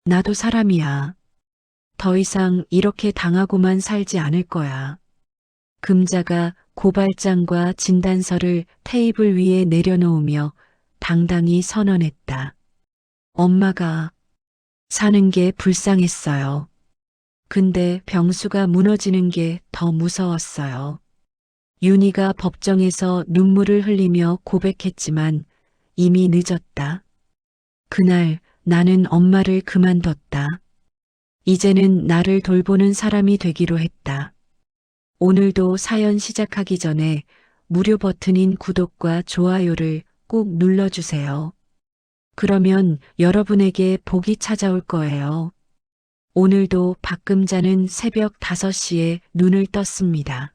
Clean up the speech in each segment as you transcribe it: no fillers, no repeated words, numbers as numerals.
나도 사람이야. 더 이상 이렇게 당하고만 살지 않을 거야. 금자가 고발장과 진단서를 테이블 위에 내려놓으며 당당히 선언했다. 엄마가 사는 게 불쌍했어요. 근데 병수가 무너지는 게 더 무서웠어요. 윤희가 법정에서 눈물을 흘리며 고백했지만 이미 늦었다. 그날 나는 엄마를 그만뒀다. 이제는 나를 돌보는 사람이 되기로 했다. 오늘도 사연 시작하기 전에 무료 버튼인 구독과 좋아요를 꼭 눌러주세요. 그러면 여러분에게 복이 찾아올 거예요. 오늘도 박금자는 새벽 5시에 눈을 떴습니다.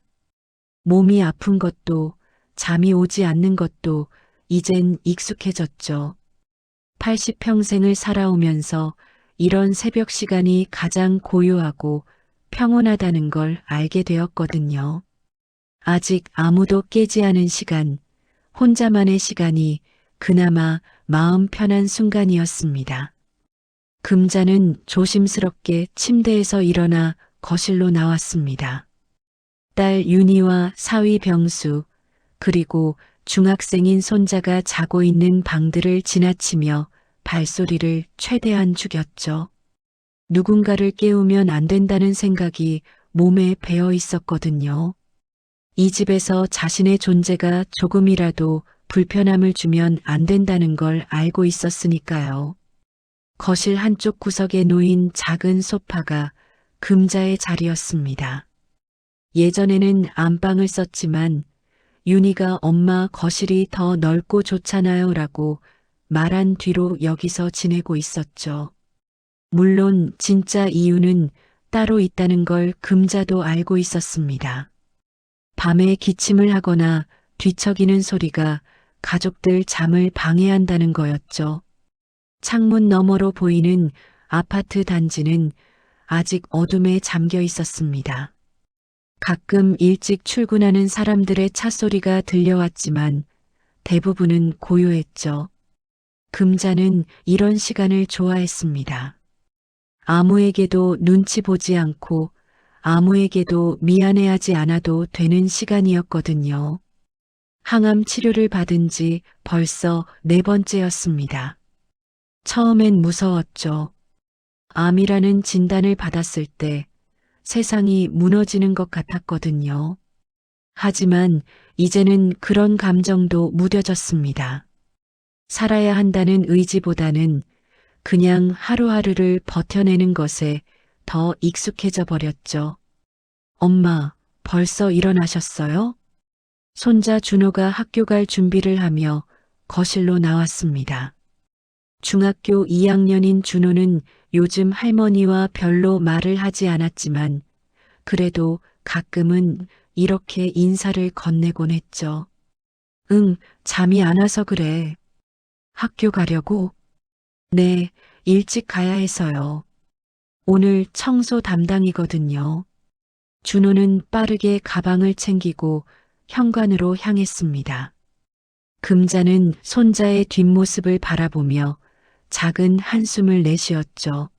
몸이 아픈 것도 잠이 오지 않는 것도 이젠 익숙해졌죠. 80평생을 살아오면서 이런 새벽 시간이 가장 고요하고 평온하다는 걸 알게 되었거든요. 아직 아무도 깨지 않은 시간, 혼자만의 시간이 그나마 마음 편한 순간이었습니다. 금자는 조심스럽게 침대에서 일어나 거실로 나왔습니다. 딸 윤희와 사위 병수, 그리고 중학생인 손자가 자고 있는 방들을 지나치며 발소리를 최대한 죽였죠. 누군가를 깨우면 안 된다는 생각이 몸에 배어 있었거든요. 이 집에서 자신의 존재가 조금이라도 불편함을 주면 안 된다는 걸 알고 있었으니까요. 거실 한쪽 구석에 놓인 작은 소파가 금자의 자리였습니다. 예전에는 안방을 썼지만 윤희가 엄마 거실이 더 넓고 좋잖아요 라고 말한 뒤로 여기서 지내고 있었죠. 물론 진짜 이유는 따로 있다는 걸 금자도 알고 있었습니다. 밤에 기침을 하거나 뒤척이는 소리가 가족들 잠을 방해한다는 거였죠. 창문 너머로 보이는 아파트 단지는 아직 어둠에 잠겨 있었습니다. 가끔 일찍 출근하는 사람들의 차 소리가 들려왔지만 대부분은 고요했죠. 금자는 이런 시간을 좋아했습니다. 아무에게도 눈치 보지 않고 아무에게도 미안해하지 않아도 되는 시간이었거든요. 항암 치료를 받은 지 벌써 4번째였습니다. 처음엔 무서웠죠. 암이라는 진단을 받았을 때 세상이 무너지는 것 같았거든요. 하지만 이제는 그런 감정도 무뎌졌습니다. 살아야 한다는 의지보다는 그냥 하루하루를 버텨내는 것에 더 익숙해져 버렸죠. 엄마, 벌써 일어나셨어요? 손자 준호가 학교 갈 준비를 하며 거실로 나왔습니다. 중학교 2학년인 준호는 요즘 할머니와 별로 말을 하지 않았지만 그래도 가끔은 이렇게 인사를 건네곤 했죠. 응, 잠이 안 와서 그래. 학교 가려고? 네, 일찍 가야 해서요. 오늘 청소 담당이거든요. 준호는 빠르게 가방을 챙기고 현관으로 향했습니다. 금자는 손자의 뒷모습을 바라보며 작은 한숨을 내쉬었죠.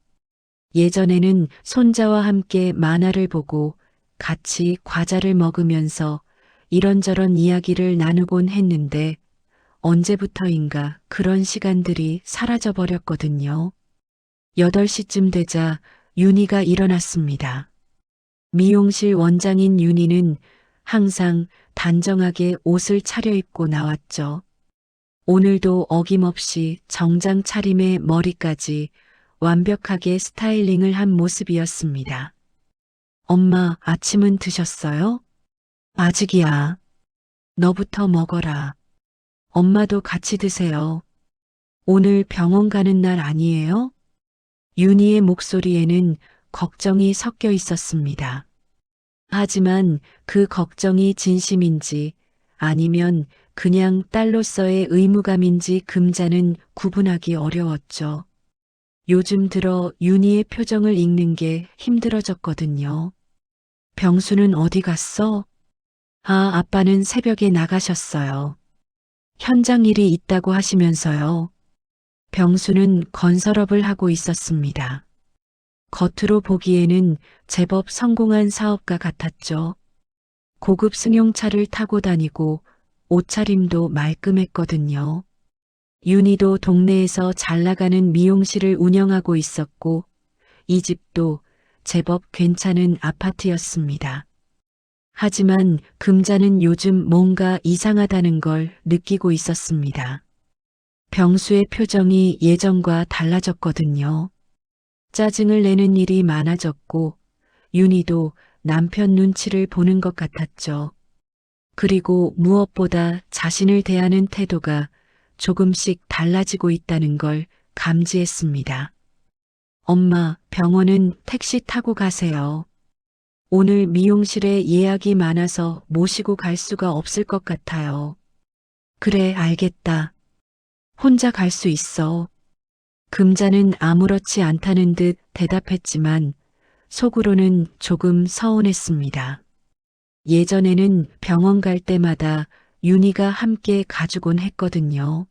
예전에는 손자와 함께 만화를 보고 같이 과자를 먹으면서 이런저런 이야기를 나누곤 했는데 언제부터인가 그런 시간들이 사라져 버렸거든요. 8시쯤 되자 윤희가 일어났습니다. 미용실 원장인 윤희는 항상 단정하게 옷을 차려입고 나왔죠. 오늘도 어김없이 정장 차림에 머리까지 완벽하게 스타일링을 한 모습이었습니다. 엄마, 아침은 드셨어요? 아직이야. 너부터 먹어라. 엄마도 같이 드세요. 오늘 병원 가는 날 아니에요? 윤희의 목소리에는 걱정이 섞여 있었습니다. 하지만 그 걱정이 진심인지 아니면 그냥 딸로서의 의무감인지 금자는 구분하기 어려웠죠. 요즘 들어 윤희의 표정을 읽는 게 힘들어졌거든요. 병수는 어디 갔어? 아, 아빠는 새벽에 나가셨어요. 현장 일이 있다고 하시면서요. 병수는 건설업을 하고 있었습니다. 겉으로 보기에는 제법 성공한 사업가 같았죠. 고급 승용차를 타고 다니고 옷차림도 말끔했거든요. 윤희도 동네에서 잘 나가는 미용실을 운영하고 있었고 이 집도 제법 괜찮은 아파트였습니다. 하지만 금자는 요즘 뭔가 이상하다는 걸 느끼고 있었습니다. 병수의 표정이 예전과 달라졌거든요. 짜증을 내는 일이 많아졌고 윤희도 남편 눈치를 보는 것 같았죠. 그리고 무엇보다 자신을 대하는 태도가 조금씩 달라지고 있다는 걸 감지했습니다. 엄마, 병원은 택시 타고 가세요. 오늘 미용실에 예약이 많아서 모시고 갈 수가 없을 것 같아요. 그래, 알겠다. 혼자 갈 수 있어. 금자는 아무렇지 않다는 듯 대답했지만 속으로는 조금 서운했습니다. 예전에는 병원 갈 때마다 윤희가 함께 가주곤 했거든요.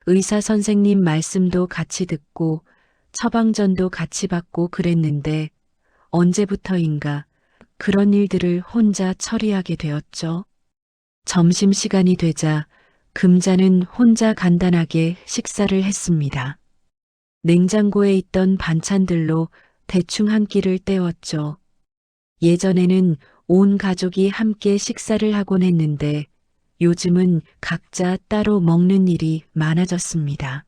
의사 선생님 말씀도 같이 듣고 처방전도 같이 받고 그랬는데 언제부터인가 그런 일들을 혼자 처리하게 되었죠. 점심시간이 되자 금자는 혼자 간단하게 식사를 했습니다. 냉장고에 있던 반찬들로 대충 한 끼를 때웠죠. 예전에는 온 가족이 함께 식사를 하곤 했는데 요즘은 각자 따로 먹는 일이 많아졌습니다.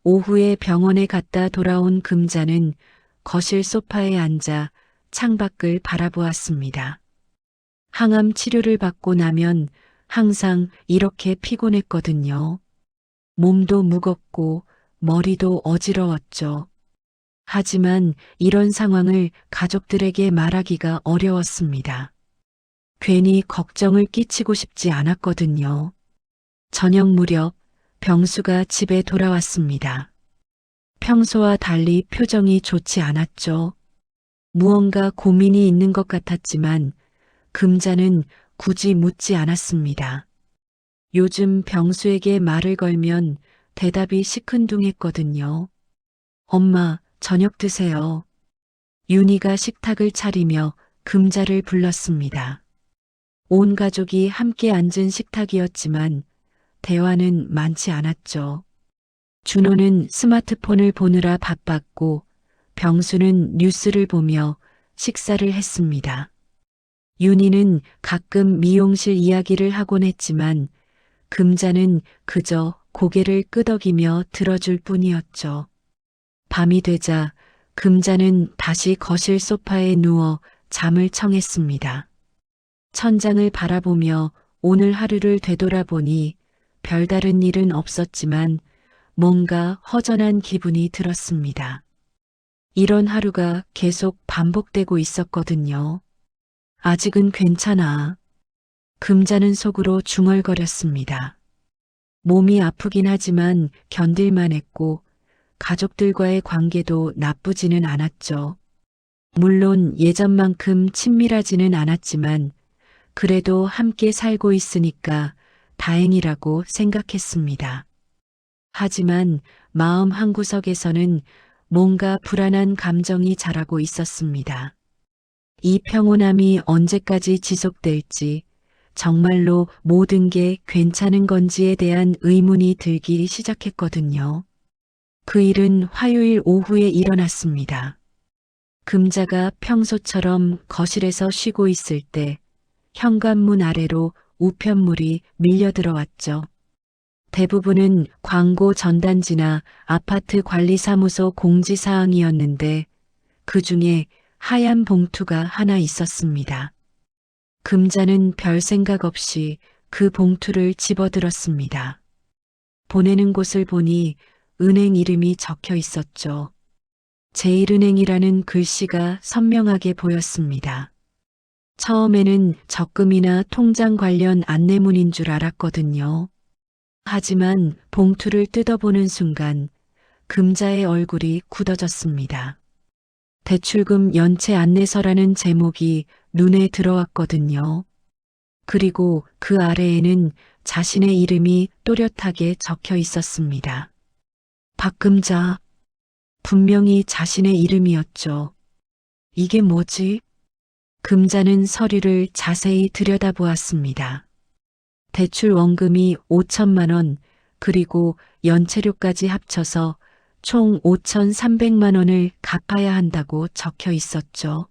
오후에 병원에 갔다 돌아온 금자는 거실 소파에 앉아 창밖을 바라보았습니다. 항암 치료를 받고 나면 항상 이렇게 피곤했거든요. 몸도 무겁고 머리도 어지러웠죠. 하지만 이런 상황을 가족들에게 말하기가 어려웠습니다. 괜히 걱정을 끼치고 싶지 않았거든요. 저녁 무렵 병수가 집에 돌아왔습니다. 평소와 달리 표정이 좋지 않았죠. 무언가 고민이 있는 것 같았지만 금자는 굳이 묻지 않았습니다. 요즘 병수에게 말을 걸면 대답이 시큰둥했거든요. 엄마, 저녁 드세요. 윤희가 식탁을 차리며 금자를 불렀습니다. 온 가족이 함께 앉은 식탁이었지만 대화는 많지 않았죠. 준호는 스마트폰을 보느라 바빴고 병수는 뉴스를 보며 식사를 했습니다. 윤희는 가끔 미용실 이야기를 하곤 했지만 금자는 그저 고개를 끄덕이며 들어줄 뿐이었죠. 밤이 되자 금자는 다시 거실 소파에 누워 잠을 청했습니다. 천장을 바라보며 오늘 하루를 되돌아보니 별다른 일은 없었지만 뭔가 허전한 기분이 들었습니다. 이런 하루가 계속 반복되고 있었거든요. 아직은 괜찮아. 금자는 속으로 중얼거렸습니다. 몸이 아프긴 하지만 견딜만 했고 가족들과의 관계도 나쁘지는 않았죠. 물론 예전만큼 친밀하지는 않았지만 그래도 함께 살고 있으니까 다행이라고 생각했습니다. 하지만 마음 한구석에서는 뭔가 불안한 감정이 자라고 있었습니다. 이 평온함이 언제까지 지속될지, 정말로 모든 게 괜찮은 건지에 대한 의문이 들기 시작했거든요. 그 일은 화요일 오후에 일어났습니다. 금자가 평소처럼 거실에서 쉬고 있을 때 현관문 아래로 우편물이 밀려 들어왔죠. 대부분은 광고 전단지나 아파트 관리사무소 공지사항이었는데 그 중에 하얀 봉투가 하나 있었습니다. 금자는 별 생각 없이 그 봉투를 집어들었습니다. 보내는 곳을 보니 은행 이름이 적혀 있었죠. 제1은행이라는 글씨가 선명하게 보였습니다. 처음에는 적금이나 통장 관련 안내문인 줄 알았거든요. 하지만 봉투를 뜯어보는 순간 금자의 얼굴이 굳어졌습니다. 대출금 연체 안내서라는 제목이 눈에 들어왔거든요. 그리고 그 아래에는 자신의 이름이 또렷하게 적혀 있었습니다. 박금자. 분명히 자신의 이름이었죠. 이게 뭐지? 금자는 서류를 자세히 들여다보았습니다. 대출 원금이 5천만 원, 그리고 연체료까지 합쳐서 총 5,300만 원을 갚아야 한다고 적혀 있었죠.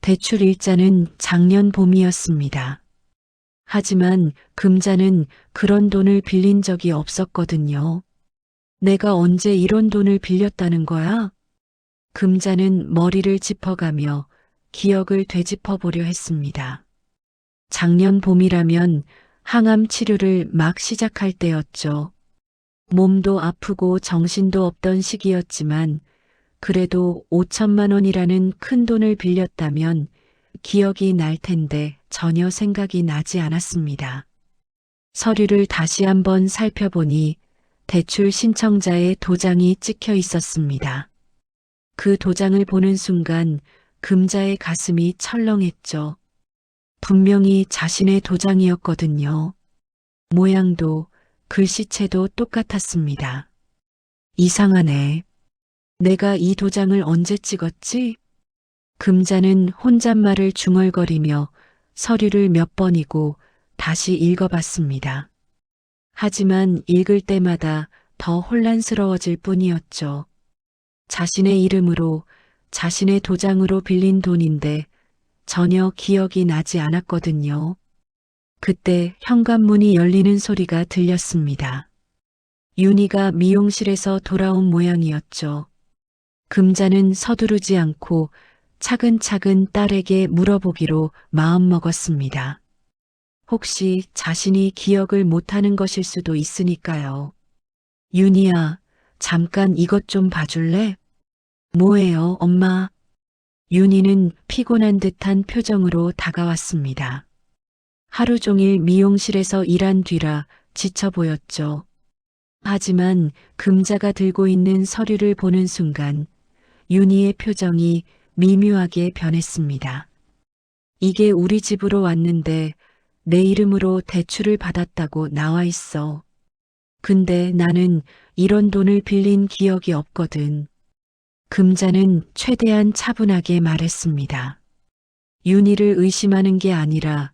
대출 일자는 작년 봄이었습니다. 하지만 금자는 그런 돈을 빌린 적이 없었거든요. 내가 언제 이런 돈을 빌렸다는 거야? 금자는 머리를 짚어가며 기억을 되짚어 보려 했습니다. 작년 봄이라면 항암 치료를 막 시작할 때였죠. 몸도 아프고 정신도 없던 시기였지만 그래도 5천만 원이라는 큰 돈을 빌렸다면 기억이 날 텐데 전혀 생각이 나지 않았습니다. 서류를 다시 한번 살펴보니 대출 신청자의 도장이 찍혀 있었습니다. 그 도장을 보는 순간 금자의 가슴이 철렁했죠. 분명히 자신의 도장이었거든요. 모양도 글씨체도 똑같았습니다. 이상하네. 내가 이 도장을 언제 찍었지? 금자는 혼잣말을 중얼거리며 서류를 몇 번이고 다시 읽어봤습니다. 하지만 읽을 때마다 더 혼란스러워질 뿐이었죠. 자신의 이름으로, 자신의 도장으로 빌린 돈인데 전혀 기억이 나지 않았거든요. 그때 현관문이 열리는 소리가 들렸습니다. 윤희가 미용실에서 돌아온 모양이었죠. 금자는 서두르지 않고 차근차근 딸에게 물어보기로 마음먹었습니다. 혹시 자신이 기억을 못하는 것일 수도 있으니까요. 윤희야, 잠깐 이것 좀 봐줄래? 뭐예요, 엄마? 윤희는 피곤한 듯한 표정으로 다가왔습니다. 하루 종일 미용실에서 일한 뒤라 지쳐 보였죠. 하지만 금자가 들고 있는 서류를 보는 순간 윤희의 표정이 미묘하게 변했습니다. 이게 우리 집으로 왔는데 내 이름으로 대출을 받았다고 나와 있어. 근데 나는 이런 돈을 빌린 기억이 없거든. 금자는 최대한 차분하게 말했습니다. 윤희를 의심하는 게 아니라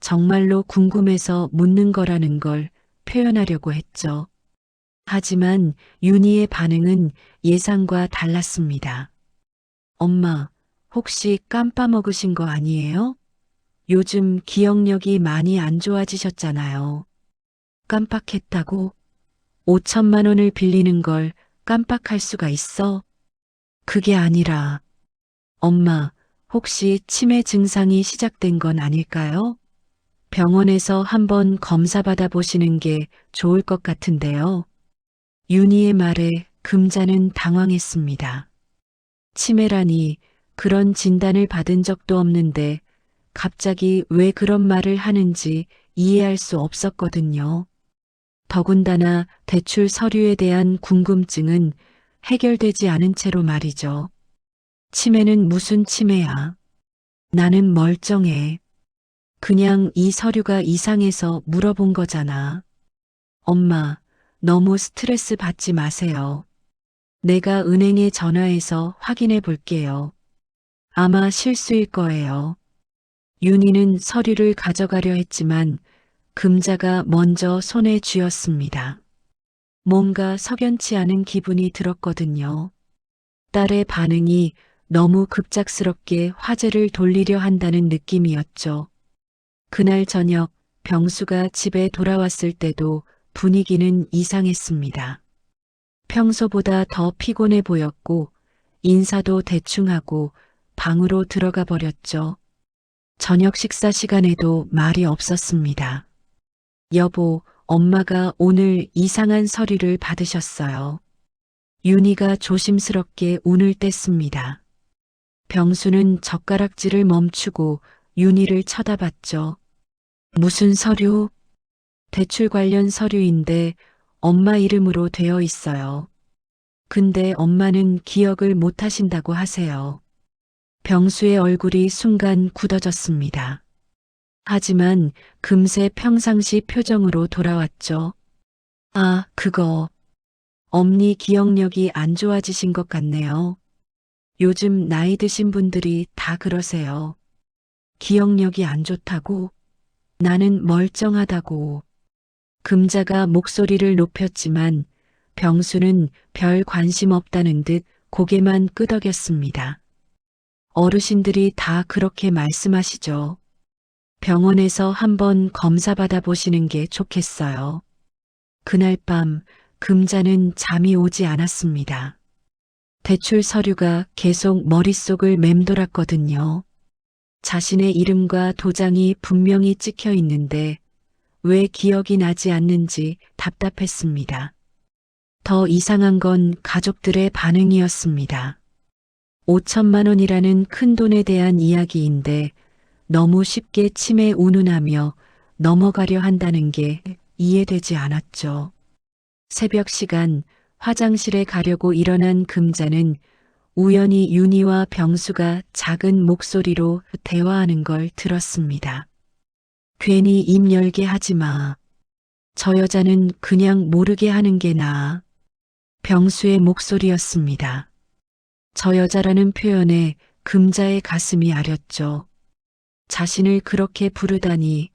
정말로 궁금해서 묻는 거라는 걸 표현하려고 했죠. 하지만 윤희의 반응은 예상과 달랐습니다. 엄마, 혹시 깜빠먹으신 거 아니에요? 요즘 기억력이 많이 안 좋아지셨잖아요. 깜빡했다고? 5천만 원을 빌리는 걸 깜빡할 수가 있어? 그게 아니라, 엄마, 혹시 치매 증상이 시작된 건 아닐까요? 병원에서 한번 검사 받아보시는 게 좋을 것 같은데요. 윤희의 말에 금자는 당황했습니다. 치매라니 그런 진단을 받은 적도 없는데 갑자기 왜 그런 말을 하는지 이해할 수 없었거든요. 더군다나 대출 서류에 대한 궁금증은 해결되지 않은 채로 말이죠. 치매는 무슨 치매야? 나는 멀쩡해. 그냥 이 서류가 이상해서 물어본 거잖아. 엄마, 너무 스트레스 받지 마세요. 내가 은행에 전화해서 확인해 볼게요. 아마 실수일 거예요. 윤희는 서류를 가져가려 했지만 금자가 먼저 손에 쥐었습니다. 뭔가 석연치 않은 기분이 들었거든요. 딸의 반응이 너무 급작스럽게 화제를 돌리려 한다는 느낌이었죠. 그날 저녁 병수가 집에 돌아왔을 때도 분위기는 이상했습니다. 평소보다 더 피곤해 보였고 인사도 대충하고 방으로 들어가 버렸죠. 저녁 식사 시간에도 말이 없었습니다. 여보, 엄마가 오늘 이상한 서류를 받으셨어요. 윤희가 조심스럽게 운을 뗐습니다. 병수는 젓가락질을 멈추고 윤희를 쳐다봤죠. 무슨 서류? 대출 관련 서류인데 엄마 이름으로 되어 있어요. 근데 엄마는 기억을 못 하신다고 하세요. 병수의 얼굴이 순간 굳어졌습니다. 하지만 금세 평상시 표정으로 돌아왔죠. 아, 그거. 엄니 기억력이 안 좋아지신 것 같네요. 요즘 나이 드신 분들이 다 그러세요. 기억력이 안 좋다고? 나는 멀쩡하다고. 금자가 목소리를 높였지만 병수는 별 관심 없다는 듯 고개만 끄덕였습니다. 어르신들이 다 그렇게 말씀하시죠. 병원에서 한번 검사 받아보시는 게 좋겠어요. 그날 밤 금자는 잠이 오지 않았습니다. 대출 서류가 계속 머릿속을 맴돌았거든요. 자신의 이름과 도장이 분명히 찍혀 있는데 왜 기억이 나지 않는지 답답했습니다. 더 이상한 건 가족들의 반응이었습니다. 5천만 원이라는 큰 돈에 대한 이야기인데 너무 쉽게 침에 운운하며 넘어가려 한다는 게 이해되지 않았죠. 새벽 시간 화장실에 가려고 일어난 금자는 우연히 윤희와 병수가 작은 목소리로 대화하는 걸 들었습니다. 괜히 입 열게 하지 마. 저 여자는 그냥 모르게 하는 게 나아. 병수의 목소리였습니다. 저 여자라는 표현에 금자의 가슴이 아렸죠. 자신을 그렇게 부르다니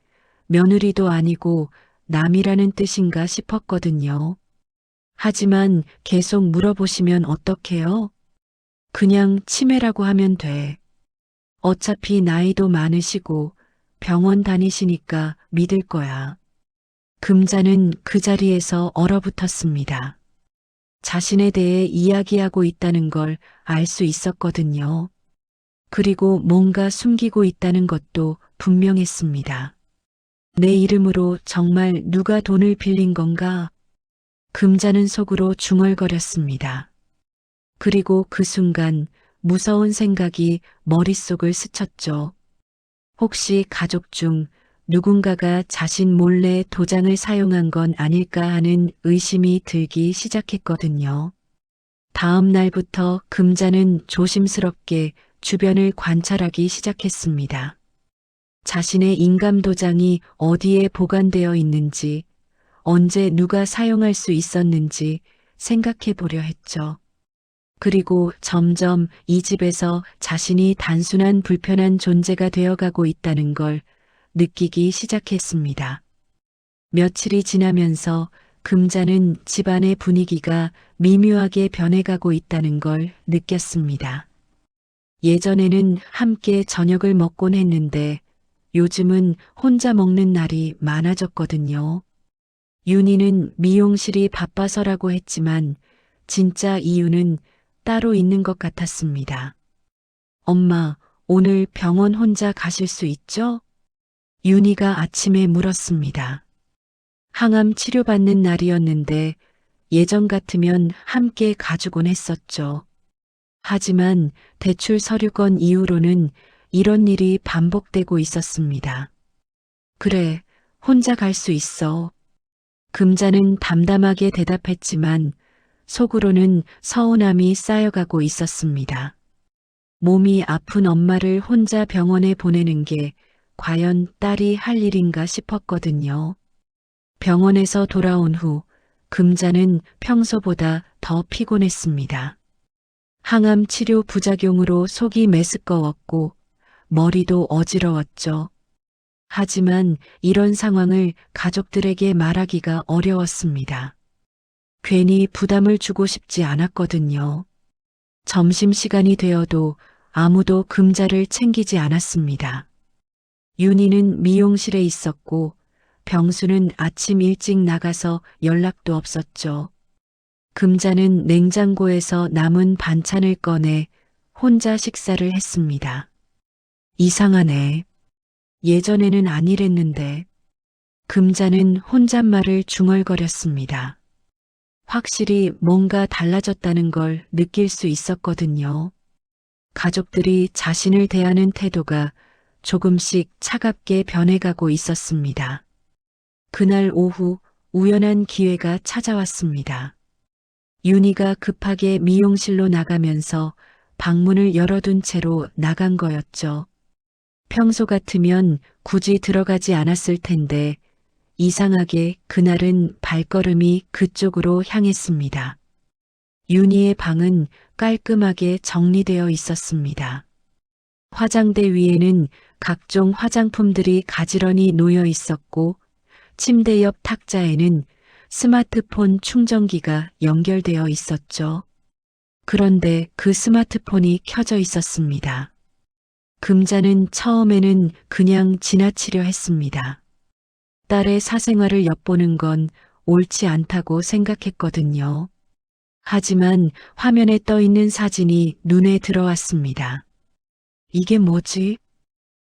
며느리도 아니고 남이라는 뜻인가 싶었거든요. 하지만 계속 물어보시면 어떡해요? 그냥 치매라고 하면 돼. 어차피 나이도 많으시고 병원 다니시니까 믿을 거야. 금자는 그 자리에서 얼어붙었습니다. 자신에 대해 이야기하고 있다는 걸 알 수 있었거든요. 그리고 뭔가 숨기고 있다는 것도 분명했습니다. 내 이름으로 정말 누가 돈을 빌린 건가? 금자는 속으로 중얼거렸습니다. 그리고 그 순간 무서운 생각이 머릿속을 스쳤죠. 혹시 가족 중 누군가가 자신 몰래 도장을 사용한 건 아닐까 하는 의심이 들기 시작했거든요. 다음 날부터 금자는 조심스럽게 주변을 관찰하기 시작했습니다. 자신의 인감 도장이 어디에 보관되어 있는지, 언제 누가 사용할 수 있었는지 생각해 보려 했죠. 그리고 점점 이 집에서 자신이 단순한 불편한 존재가 되어가고 있다는 걸 느끼기 시작했습니다. 며칠이 지나면서 금자는 집안의 분위기가 미묘하게 변해가고 있다는 걸 느꼈습니다. 예전에는 함께 저녁을 먹곤 했는데 요즘은 혼자 먹는 날이 많아졌거든요. 윤희는 미용실이 바빠서라고 했지만 진짜 이유는 따로 있는 것 같았습니다. 엄마, 오늘 병원 혼자 가실 수 있죠? 윤희가 아침에 물었습니다. 항암 치료받는 날이었는데 예전 같으면 함께 가주곤 했었죠. 하지만 대출 서류건 이후로는 이런 일이 반복되고 있었습니다. 그래, 혼자 갈 수 있어. 금자는 담담하게 대답했지만 속으로는 서운함이 쌓여가고 있었습니다. 몸이 아픈 엄마를 혼자 병원에 보내는 게 과연 딸이 할 일인가 싶었거든요. 병원에서 돌아온 후 금자는 평소보다 더 피곤했습니다. 항암 치료 부작용으로 속이 메스꺼웠고 머리도 어지러웠죠. 하지만 이런 상황을 가족들에게 말하기가 어려웠습니다. 괜히 부담을 주고 싶지 않았거든요. 점심시간이 되어도 아무도 금자를 챙기지 않았습니다. 윤희는 미용실에 있었고 병수는 아침 일찍 나가서 연락도 없었죠. 금자는 냉장고에서 남은 반찬을 꺼내 혼자 식사를 했습니다. 이상하네. 예전에는 안 이랬는데. 금자는 혼잣말을 중얼거렸습니다. 확실히 뭔가 달라졌다는 걸 느낄 수 있었거든요. 가족들이 자신을 대하는 태도가 조금씩 차갑게 변해가고 있었습니다. 그날 오후 우연한 기회가 찾아왔습니다. 윤희가 급하게 미용실로 나가면서 방문을 열어둔 채로 나간 거였죠. 평소 같으면 굳이 들어가지 않았을 텐데 이상하게 그날은 발걸음이 그쪽으로 향했습니다. 윤희의 방은 깔끔하게 정리되어 있었습니다. 화장대 위에는 각종 화장품들이 가지런히 놓여 있었고, 침대 옆 탁자에는 스마트폰 충전기가 연결되어 있었죠. 그런데 그 스마트폰이 켜져 있었습니다. 금자는 처음에는 그냥 지나치려 했습니다. 딸의 사생활을 엿보는 건 옳지 않다고 생각했거든요. 하지만 화면에 떠 있는 사진이 눈에 들어왔습니다. 이게 뭐지?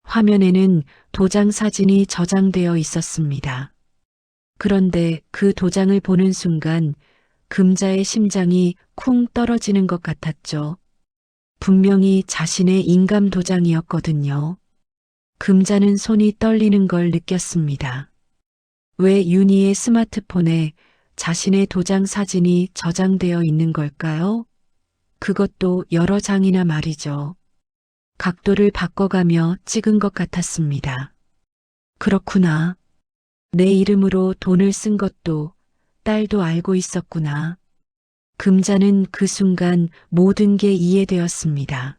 화면에는 도장 사진이 저장되어 있었습니다. 그런데 그 도장을 보는 순간 금자의 심장이 쿵 떨어지는 것 같았죠. 분명히 자신의 인감 도장이었거든요. 금자는 손이 떨리는 걸 느꼈습니다. 왜 윤희의 스마트폰에 자신의 도장 사진이 저장되어 있는 걸까요? 그것도 여러 장이나 말이죠. 각도를 바꿔가며 찍은 것 같았습니다. 그렇구나. 내 이름으로 돈을 쓴 것도 딸도 알고 있었구나. 금자는 그 순간 모든 게 이해되었습니다.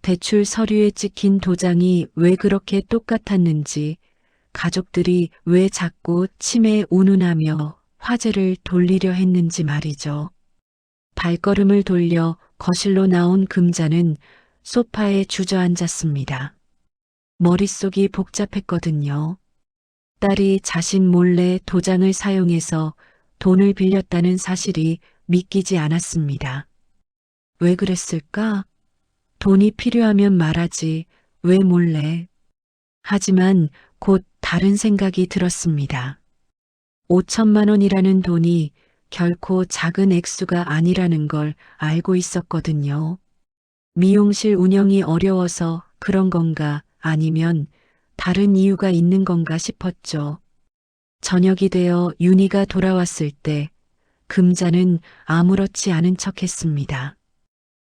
대출 서류에 찍힌 도장이 왜 그렇게 똑같았는지, 가족들이 왜 자꾸 치매에 운운하며 화제를 돌리려 했는지 말이죠. 발걸음을 돌려 거실로 나온 금자는 소파에 주저앉았습니다. 머릿속이 복잡했거든요. 딸이 자신 몰래 도장을 사용해서 돈을 빌렸다는 사실이 믿기지 않았습니다. 왜 그랬을까? 돈이 필요하면 말하지, 왜 몰래? 하지만 곧 다른 생각이 들었습니다. 5천만 원이라는 돈이 결코 작은 액수가 아니라는 걸 알고 있었거든요. 미용실 운영이 어려워서 그런 건가 아니면 다른 이유가 있는 건가 싶었죠. 저녁이 되어 윤희가 돌아왔을 때 금자는 아무렇지 않은 척했습니다.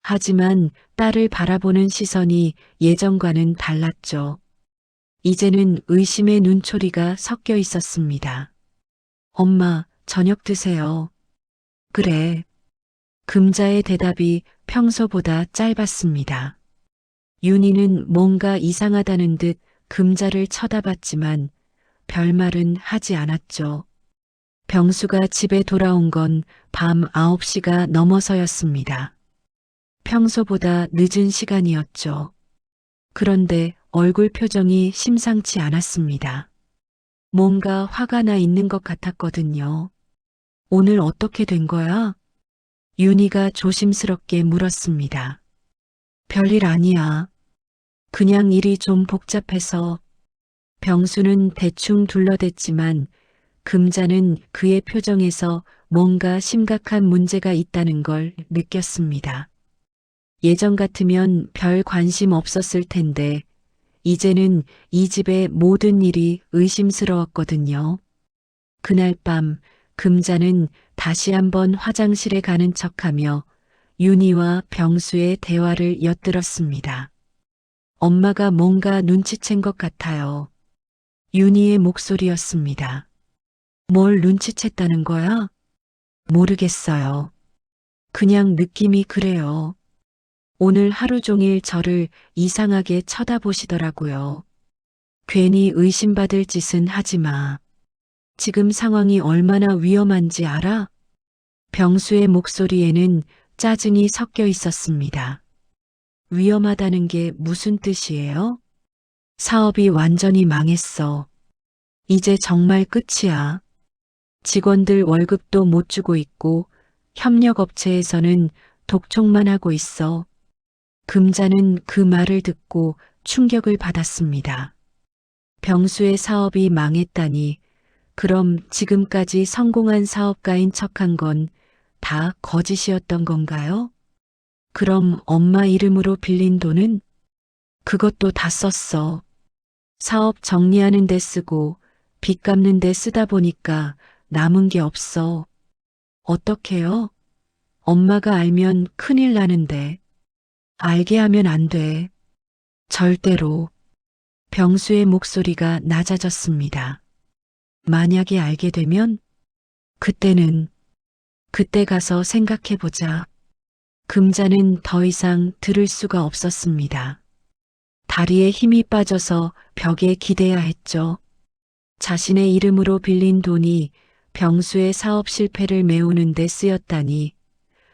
하지만 딸을 바라보는 시선이 예전과는 달랐죠. 이제는 의심의 눈초리가 섞여 있었습니다. 엄마, 저녁 드세요. 그래. 금자의 대답이 평소보다 짧았습니다. 윤희는 뭔가 이상하다는 듯 금자를 쳐다봤지만 별말은 하지 않았죠. 병수가 집에 돌아온 건 밤 9시가 넘어서였습니다. 평소보다 늦은 시간이었죠. 그런데 얼굴 표정이 심상치 않았습니다. 뭔가 화가 나 있는 것 같았거든요. 오늘 어떻게 된 거야? 윤희가 조심스럽게 물었습니다. 별일 아니야. 그냥 일이 좀 복잡해서. 병수는 대충 둘러댔지만 금자는 그의 표정에서 뭔가 심각한 문제가 있다는 걸 느꼈습니다. 예전 같으면 별 관심 없었을 텐데 이제는 이 집의 모든 일이 의심스러웠거든요. 그날 밤 금자는 다시 한번 화장실에 가는 척하며 윤희와 병수의 대화를 엿들었습니다. 엄마가 뭔가 눈치챈 것 같아요. 윤희의 목소리였습니다. 뭘 눈치챘다는 거야? 모르겠어요. 그냥 느낌이 그래요. 오늘 하루 종일 저를 이상하게 쳐다보시더라고요. 괜히 의심받을 짓은 하지 마. 지금 상황이 얼마나 위험한지 알아? 병수의 목소리에는 짜증이 섞여 있었습니다. 위험하다는 게 무슨 뜻이에요? 사업이 완전히 망했어. 이제 정말 끝이야. 직원들 월급도 못 주고 있고 협력업체에서는 독촉만 하고 있어. 금자는 그 말을 듣고 충격을 받았습니다. 병수의 사업이 망했다니, 그럼 지금까지 성공한 사업가인 척한 건 다 거짓이었던 건가요? 그럼 엄마 이름으로 빌린 돈은? 그것도 다 썼어. 사업 정리하는 데 쓰고 빚 갚는 데 쓰다 보니까 남은 게 없어. 어떡해요? 엄마가 알면 큰일 나는데. 알게 하면 안 돼. 절대로. 병수의 목소리가 낮아졌습니다. 만약에 알게 되면? 그때는 그때 가서 생각해보자. 금자는 더 이상 들을 수가 없었습니다. 다리에 힘이 빠져서 벽에 기대야 했죠. 자신의 이름으로 빌린 돈이 병수의 사업 실패를 메우는 데 쓰였다니,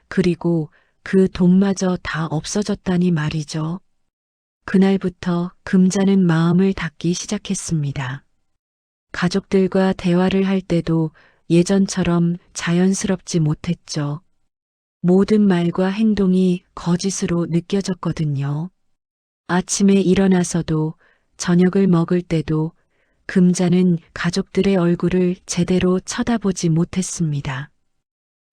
그리고 그 돈마저 다 없어졌다니 말이죠. 그날부터 금자는 마음을 닫기 시작했습니다. 가족들과 대화를 할 때도 예전처럼 자연스럽지 못했죠. 모든 말과 행동이 거짓으로 느껴졌거든요. 아침에 일어나서도 저녁을 먹을 때도 금자는 가족들의 얼굴을 제대로 쳐다보지 못했습니다.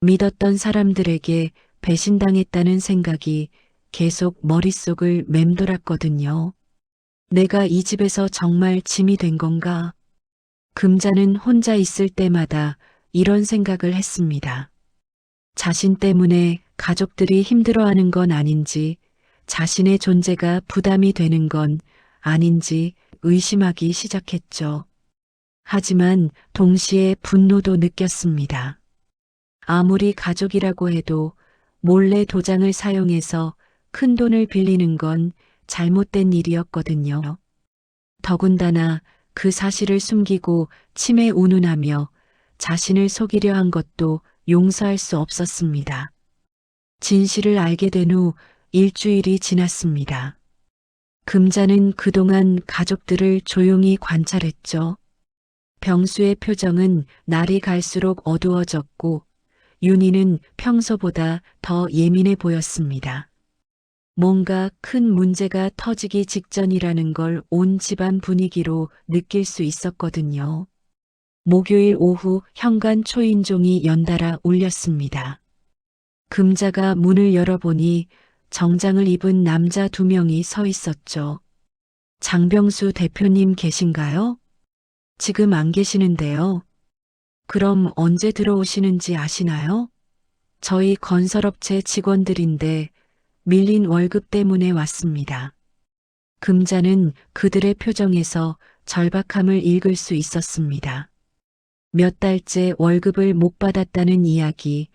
믿었던 사람들에게 배신당했다는 생각이 계속 머릿속을 맴돌았거든요. 내가 이 집에서 정말 짐이 된 건가? 금자는 혼자 있을 때마다 이런 생각을 했습니다. 자신 때문에 가족들이 힘들어하는 건 아닌지, 자신의 존재가 부담이 되는 건 아닌지 의심하기 시작했죠. 하지만 동시에 분노도 느꼈습니다. 아무리 가족이라고 해도 몰래 도장을 사용해서 큰 돈을 빌리는 건 잘못된 일이었거든요. 더군다나 그 사실을 숨기고 침에 운운하며 자신을 속이려 한 것도 용서할 수 없었습니다. 진실을 알게 된 후 일주일이 지났습니다. 금자는 그동안 가족들을 조용히 관찰했죠. 병수의 표정은 날이 갈수록 어두워졌고 윤희는 평소보다 더 예민해 보였습니다. 뭔가 큰 문제가 터지기 직전이라는 걸 온 집안 분위기로 느낄 수 있었거든요. 목요일 오후 현관 초인종이 연달아 울렸습니다. 금자가 문을 열어보니 정장을 입은 남자 2명이 서 있었죠. 장병수 대표님 계신가요? 지금 안 계시는데요. 그럼 언제 들어오시는지 아시나요? 저희 건설업체 직원들인데 밀린 월급 때문에 왔습니다. 금자는 그들의 표정에서 절박함을 읽을 수 있었습니다. 몇 달째 월급을 못 받았다는 이야기,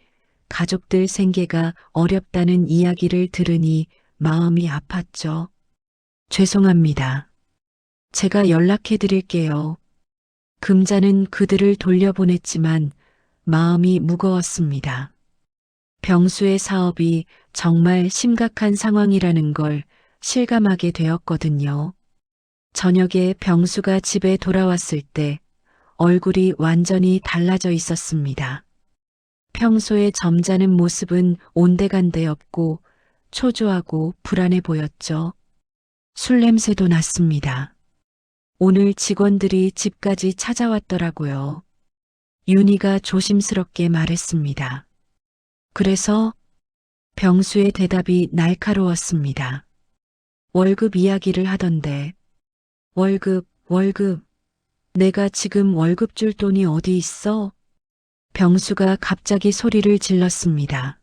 가족들 생계가 어렵다는 이야기를 들으니 마음이 아팠죠. 죄송합니다. 제가 연락해 드릴게요. 금자는 그들을 돌려보냈지만 마음이 무거웠습니다. 병수의 사업이 정말 심각한 상황이라는 걸 실감하게 되었거든요. 저녁에 병수가 집에 돌아왔을 때 얼굴이 완전히 달라져 있었습니다. 평소에 점잖은 모습은 온데간데 없고 초조하고 불안해 보였죠. 술 냄새도 났습니다. 오늘 직원들이 집까지 찾아왔더라고요. 윤희가 조심스럽게 말했습니다. 그래서 병수의 대답이 날카로웠습니다. 월급 이야기를 하던데. 월급. 내가 지금 월급 줄 돈이 어디 있어? 병수가 갑자기 소리를 질렀습니다.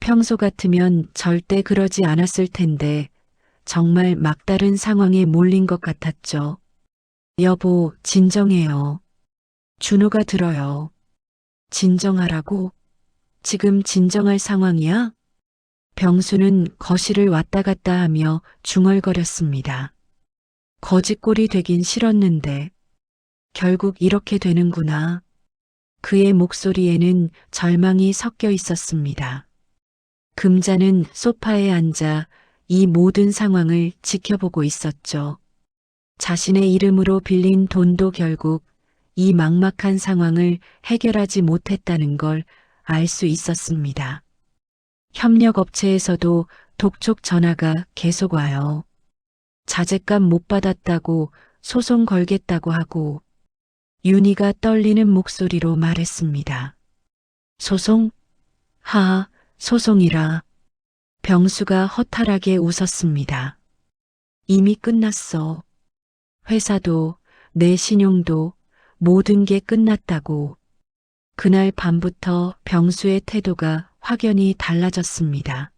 평소 같으면 절대 그러지 않았을 텐데 정말 막다른 상황에 몰린 것 같았죠. 여보, 진정해요. 준호가 들어요. 진정하라고? 지금 진정할 상황이야? 병수는 거실을 왔다 갔다 하며 중얼거렸습니다. 거짓골이 되긴 싫었는데 결국 이렇게 되는구나. 그의 목소리에는 절망이 섞여 있었습니다. 금자는 소파에 앉아 이 모든 상황을 지켜보고 있었죠. 자신의 이름으로 빌린 돈도 결국 이 막막한 상황을 해결하지 못했다는 걸 알 수 있었습니다. 협력업체에서도 독촉 전화가 계속 와요. 자재값 못 받았다고 소송 걸겠다고 하고 윤희가 떨리는 목소리로 말했습니다. 소송? 소송이라. 병수가 허탈하게 웃었습니다. 이미 끝났어. 회사도 내 신용도 모든 게 끝났다고. 그날 밤부터 병수의 태도가 확연히 달라졌습니다.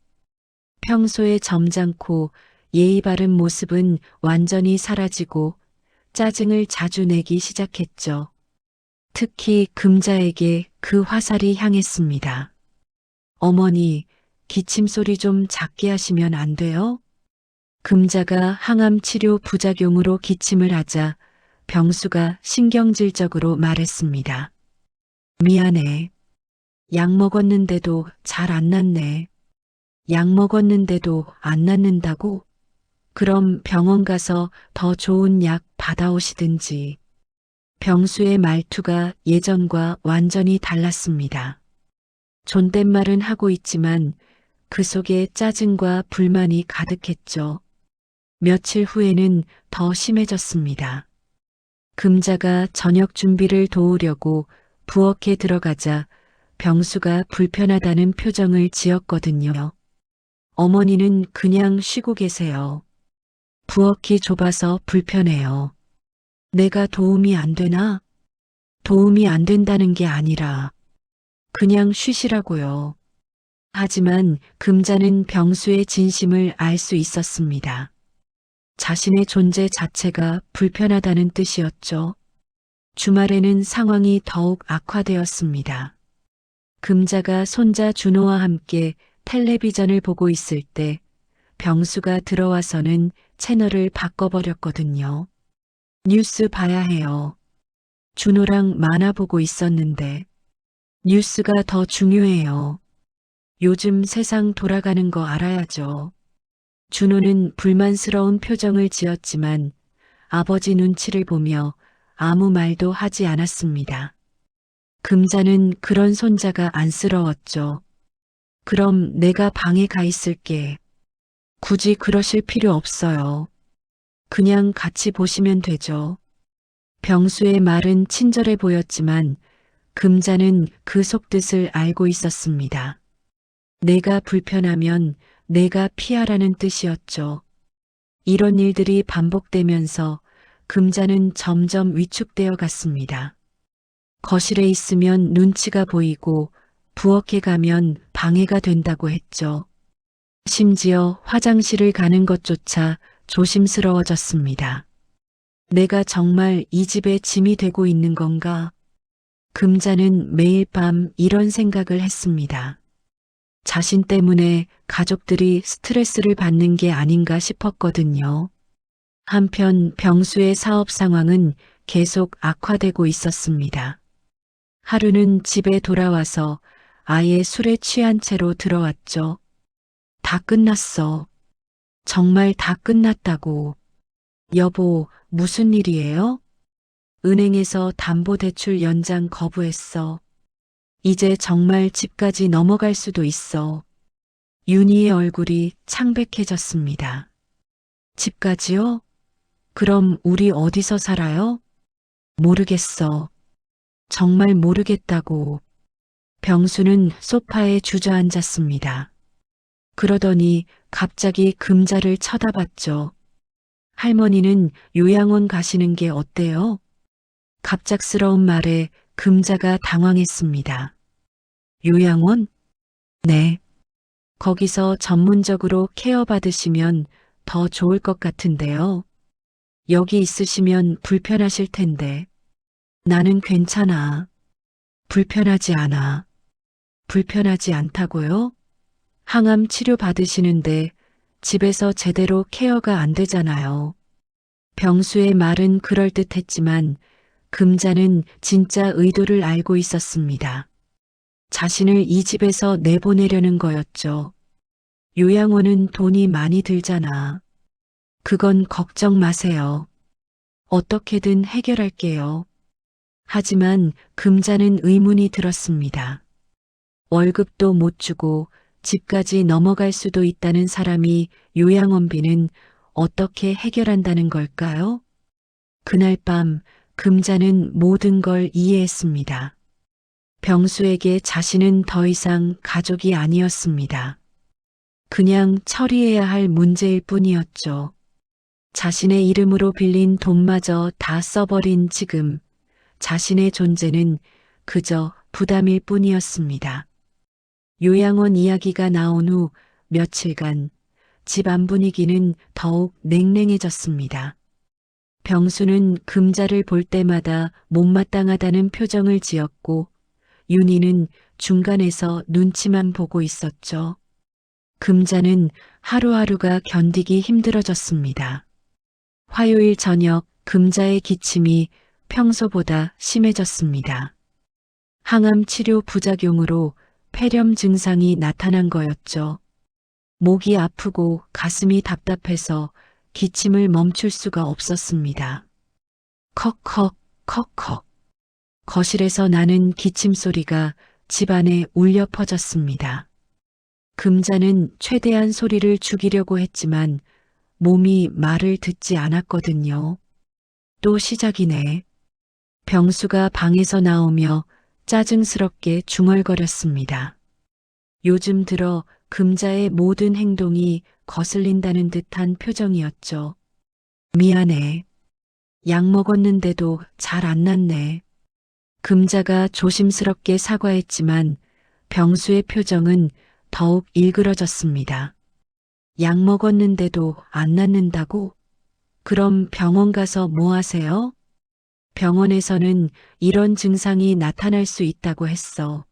평소에 점잖고 예의 바른 모습은 완전히 사라지고 짜증을 자주 내기 시작했죠. 특히 금자에게 그 화살이 향했습니다. 어머니, 기침 소리 좀 작게 하시면 안 돼요? 금자가 항암 치료 부작용으로 기침을 하자 병수가 신경질적으로 말했습니다. 미안해. 약 먹었는데도 잘 안 낫네. 약 먹었는데도 안 낫는다고? 그럼 병원 가서 더 좋은 약 받아오시든지. 병수의 말투가 예전과 완전히 달랐습니다. 존댓말은 하고 있지만 그 속에 짜증과 불만이 가득했죠. 며칠 후에는 더 심해졌습니다. 금자가 저녁 준비를 도우려고 부엌에 들어가자 병수가 불편하다는 표정을 지었거든요. 어머니는 그냥 쉬고 계세요. 부엌이 좁아서 불편해요. 내가 도움이 안 되나? 도움이 안 된다는 게 아니라 그냥 쉬시라고요. 하지만 금자는 병수의 진심을 알 수 있었습니다. 자신의 존재 자체가 불편하다는 뜻이었죠. 주말에는 상황이 더욱 악화되었습니다. 금자가 손자 준호와 함께 텔레비전을 보고 있을 때 병수가 들어와서는 채널을 바꿔버렸거든요. 뉴스 봐야 해요. 준호랑 만화 보고 있었는데 뉴스가 더 중요해요. 요즘 세상 돌아가는 거 알아야죠. 준호는 불만스러운 표정을 지었지만 아버지 눈치를 보며 아무 말도 하지 않았습니다. 금자는 그런 손자가 안쓰러웠죠. 그럼 내가 방에 가 있을게. 굳이 그러실 필요 없어요. 그냥 같이 보시면 되죠. 병수의 말은 친절해 보였지만 금자는 그 속뜻을 알고 있었습니다. 내가 불편하면 내가 피하라는 뜻이었죠. 이런 일들이 반복되면서 금자는 점점 위축되어 갔습니다. 거실에 있으면 눈치가 보이고 부엌에 가면 방해가 된다고 했죠. 심지어 화장실을 가는 것조차 조심스러워졌습니다. 내가 정말 이 집의 짐이 되고 있는 건가? 금자는 매일 밤 이런 생각을 했습니다. 자신 때문에 가족들이 스트레스를 받는 게 아닌가 싶었거든요. 한편 병수의 사업 상황은 계속 악화되고 있었습니다. 하루는 집에 돌아와서 아예 술에 취한 채로 들어왔죠. 다 끝났어. 정말 다 끝났다고. 여보, 무슨 일이에요? 은행에서 담보대출 연장 거부했어. 이제 정말 집까지 넘어갈 수도 있어. 윤희의 얼굴이 창백해졌습니다. 집까지요? 그럼 우리 어디서 살아요? 모르겠어. 정말 모르겠다고. 병수는 소파에 주저앉았습니다. 그러더니 갑자기 금자를 쳐다봤죠. 할머니는 요양원 가시는 게 어때요? 갑작스러운 말에 금자가 당황했습니다. 요양원? 네. 거기서 전문적으로 케어받으시면 더 좋을 것 같은데요. 여기 있으시면 불편하실 텐데. 나는 괜찮아. 불편하지 않아. 불편하지 않다고요? 항암 치료 받으시는데 집에서 제대로 케어가 안 되잖아요. 병수의 말은 그럴듯했지만 금자는 진짜 의도를 알고 있었습니다. 자신을 이 집에서 내보내려는 거였죠. 요양원은 돈이 많이 들잖아. 그건 걱정 마세요. 어떻게든 해결할게요. 하지만 금자는 의문이 들었습니다. 월급도 못 주고 집까지 넘어갈 수도 있다는 사람이 요양원비는 어떻게 해결한다는 걸까요? 그날 밤 금자는 모든 걸 이해했습니다. 병수에게 자신은 더 이상 가족이 아니었습니다. 그냥 처리해야 할 문제일 뿐이었죠. 자신의 이름으로 빌린 돈마저 다 써버린 지금 자신의 존재는 그저 부담일 뿐이었습니다. 요양원 이야기가 나온 후 며칠간 집 안 분위기는 더욱 냉랭해졌습니다. 병수는 금자를 볼 때마다 못마땅하다는 표정을 지었고 윤희는 중간에서 눈치만 보고 있었죠. 금자는 하루하루가 견디기 힘들어졌습니다. 화요일 저녁 금자의 기침이 평소보다 심해졌습니다. 항암 치료 부작용으로 폐렴 증상이 나타난 거였죠. 목이 아프고 가슴이 답답해서 기침을 멈출 수가 없었습니다. 컥컥 컥컥. 거실에서 나는 기침 소리가 집안에 울려 퍼졌습니다. 금자는 최대한 소리를 죽이려고 했지만 몸이 말을 듣지 않았거든요. 또 시작이네. 병수가 방에서 나오며 짜증스럽게 중얼거렸습니다. 요즘 들어 금자의 모든 행동이 거슬린다는 듯한 표정이었죠. 미안해. 약 먹었는데도 잘 안 낫네. 금자가 조심스럽게 사과했지만 병수의 표정은 더욱 일그러졌습니다. 약 먹었는데도 안 낫는다고? 그럼 병원 가서 뭐 하세요? 병원에서는 이런 증상이 나타날 수 있다고 했어.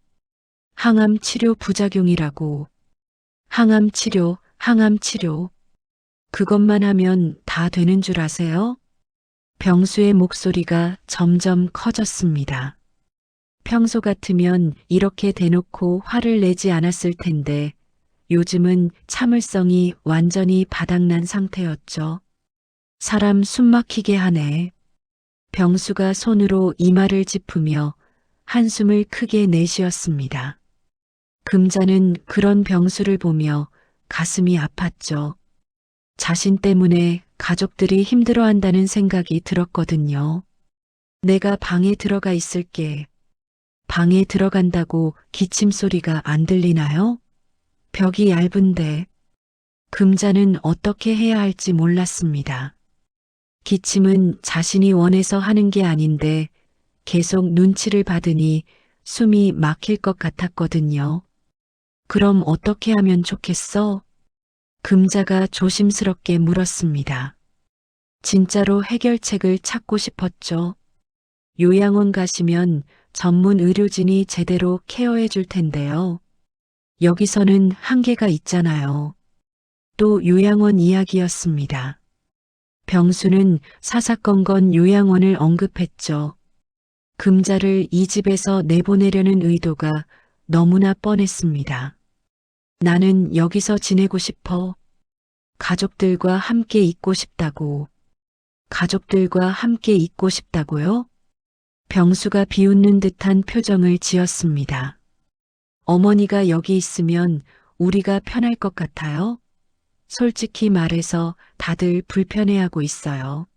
항암 치료 부작용이라고. 항암 치료. 그것만 하면 다 되는 줄 아세요? 병수의 목소리가 점점 커졌습니다. 평소 같으면 이렇게 대놓고 화를 내지 않았을 텐데 요즘은 참을성이 완전히 바닥난 상태였죠. 사람 숨막히게 하네. 병수가 손으로 이마를 짚으며 한숨을 크게 내쉬었습니다. 금자는 그런 병수를 보며 가슴이 아팠죠. 자신 때문에 가족들이 힘들어한다는 생각이 들었거든요. 내가 방에 들어가 있을게. 방에 들어간다고 기침 소리가 안 들리나요? 벽이 얇은데. 금자는 어떻게 해야 할지 몰랐습니다. 기침은 자신이 원해서 하는 게 아닌데 계속 눈치를 받으니 숨이 막힐 것 같았거든요. 그럼 어떻게 하면 좋겠어? 금자가 조심스럽게 물었습니다. 진짜로 해결책을 찾고 싶었죠. 요양원 가시면 전문 의료진이 제대로 케어해 줄 텐데요. 여기서는 한계가 있잖아요. 또 요양원 이야기였습니다. 병수는 사사건건 요양원을 언급했죠. 금자를 이 집에서 내보내려는 의도가 너무나 뻔했습니다. 나는 여기서 지내고 싶어. 가족들과 함께 있고 싶다고. 가족들과 함께 있고 싶다고요? 병수가 비웃는 듯한 표정을 지었습니다. 어머니가 여기 있으면 우리가 편할 것 같아요? 솔직히 말해서 다들 불편해하고 있어요.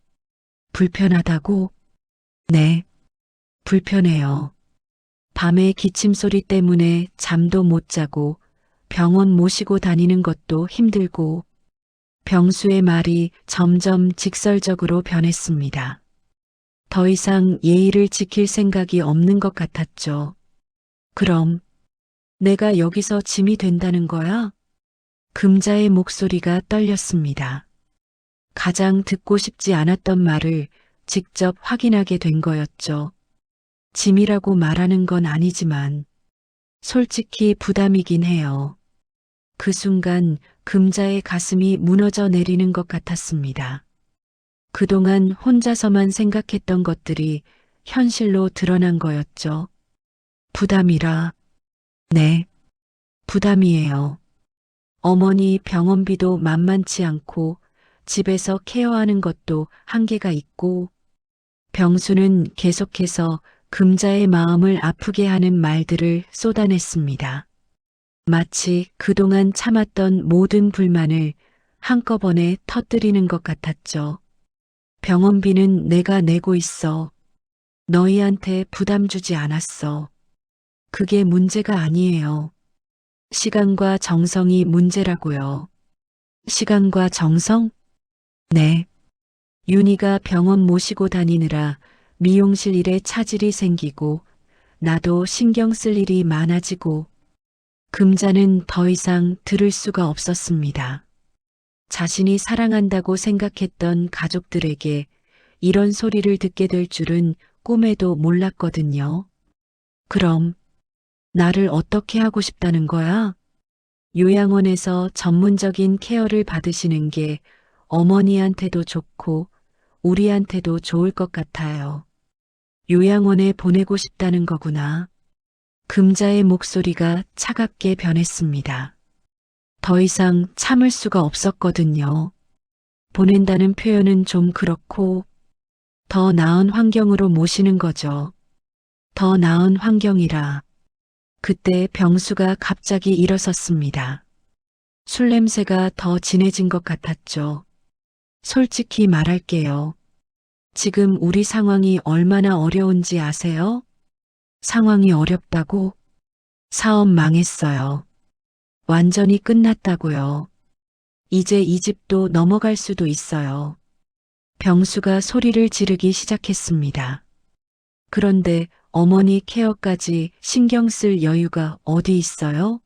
불편하다고? 네, 불편해요. 밤에 기침 소리 때문에 잠도 못 자고 병원 모시고 다니는 것도 힘들고 병수의 말이 점점 직설적으로 변했습니다. 더 이상 예의를 지킬 생각이 없는 것 같았죠. 그럼 내가 여기서 짐이 된다는 거야? 금자의 목소리가 떨렸습니다. 가장 듣고 싶지 않았던 말을 직접 확인하게 된 거였죠. 짐이라고 말하는 건 아니지만 솔직히 부담이긴 해요. 그 순간 금자의 가슴이 무너져 내리는 것 같았습니다. 그동안 혼자서만 생각했던 것들이 현실로 드러난 거였죠. 부담이라. 네, 부담이에요. 어머니 병원비도 만만치 않고 집에서 케어하는 것도 한계가 있고 병수는 계속해서 금자의 마음을 아프게 하는 말들을 쏟아냈습니다. 마치 그동안 참았던 모든 불만을 한꺼번에 터뜨리는 것 같았죠. 병원비는 내가 내고 있어. 너희한테 부담 주지 않았어. 그게 문제가 아니에요. 시간과 정성이 문제라고요. 시간과 정성? 네. 윤희가 병원 모시고 다니느라 미용실 일에 차질이 생기고 나도 신경 쓸 일이 많아지고 금자는 더 이상 들을 수가 없었습니다. 자신이 사랑한다고 생각했던 가족들에게 이런 소리를 듣게 될 줄은 꿈에도 몰랐거든요. 그럼 나를 어떻게 하고 싶다는 거야? 요양원에서 전문적인 케어를 받으시는 게 어머니한테도 좋고 우리한테도 좋을 것 같아요. 요양원에 보내고 싶다는 거구나. 금자의 목소리가 차갑게 변했습니다. 더 이상 참을 수가 없었거든요. 보낸다는 표현은 좀 그렇고 더 나은 환경으로 모시는 거죠. 더 나은 환경이라. 그때 병수가 갑자기 일어섰습니다. 술 냄새가 더 진해진 것 같았죠. 솔직히 말할게요. 지금 우리 상황이 얼마나 어려운지 아세요? 상황이 어렵다고? 사업 망했어요. 완전히 끝났다고요. 이제 이 집도 넘어갈 수도 있어요. 병수가 소리를 지르기 시작했습니다. 그런데 어머니 케어까지 신경 쓸 여유가 어디 있어요?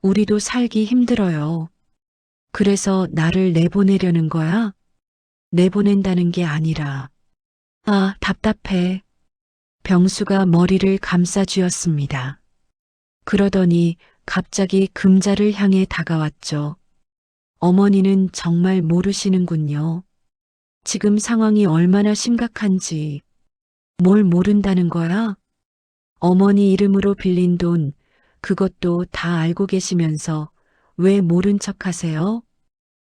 우리도 살기 힘들어요. 그래서 나를 내보내려는 거야? 내보낸다는 게 아니라. 아, 답답해. 병수가 머리를 감싸 쥐었습니다. 그러더니 갑자기 금자를 향해 다가왔죠. 어머니는 정말 모르시는군요. 지금 상황이 얼마나 심각한지. 뭘 모른다는 거야? 어머니 이름으로 빌린 돈, 그것도 다 알고 계시면서 왜 모른 척 하세요?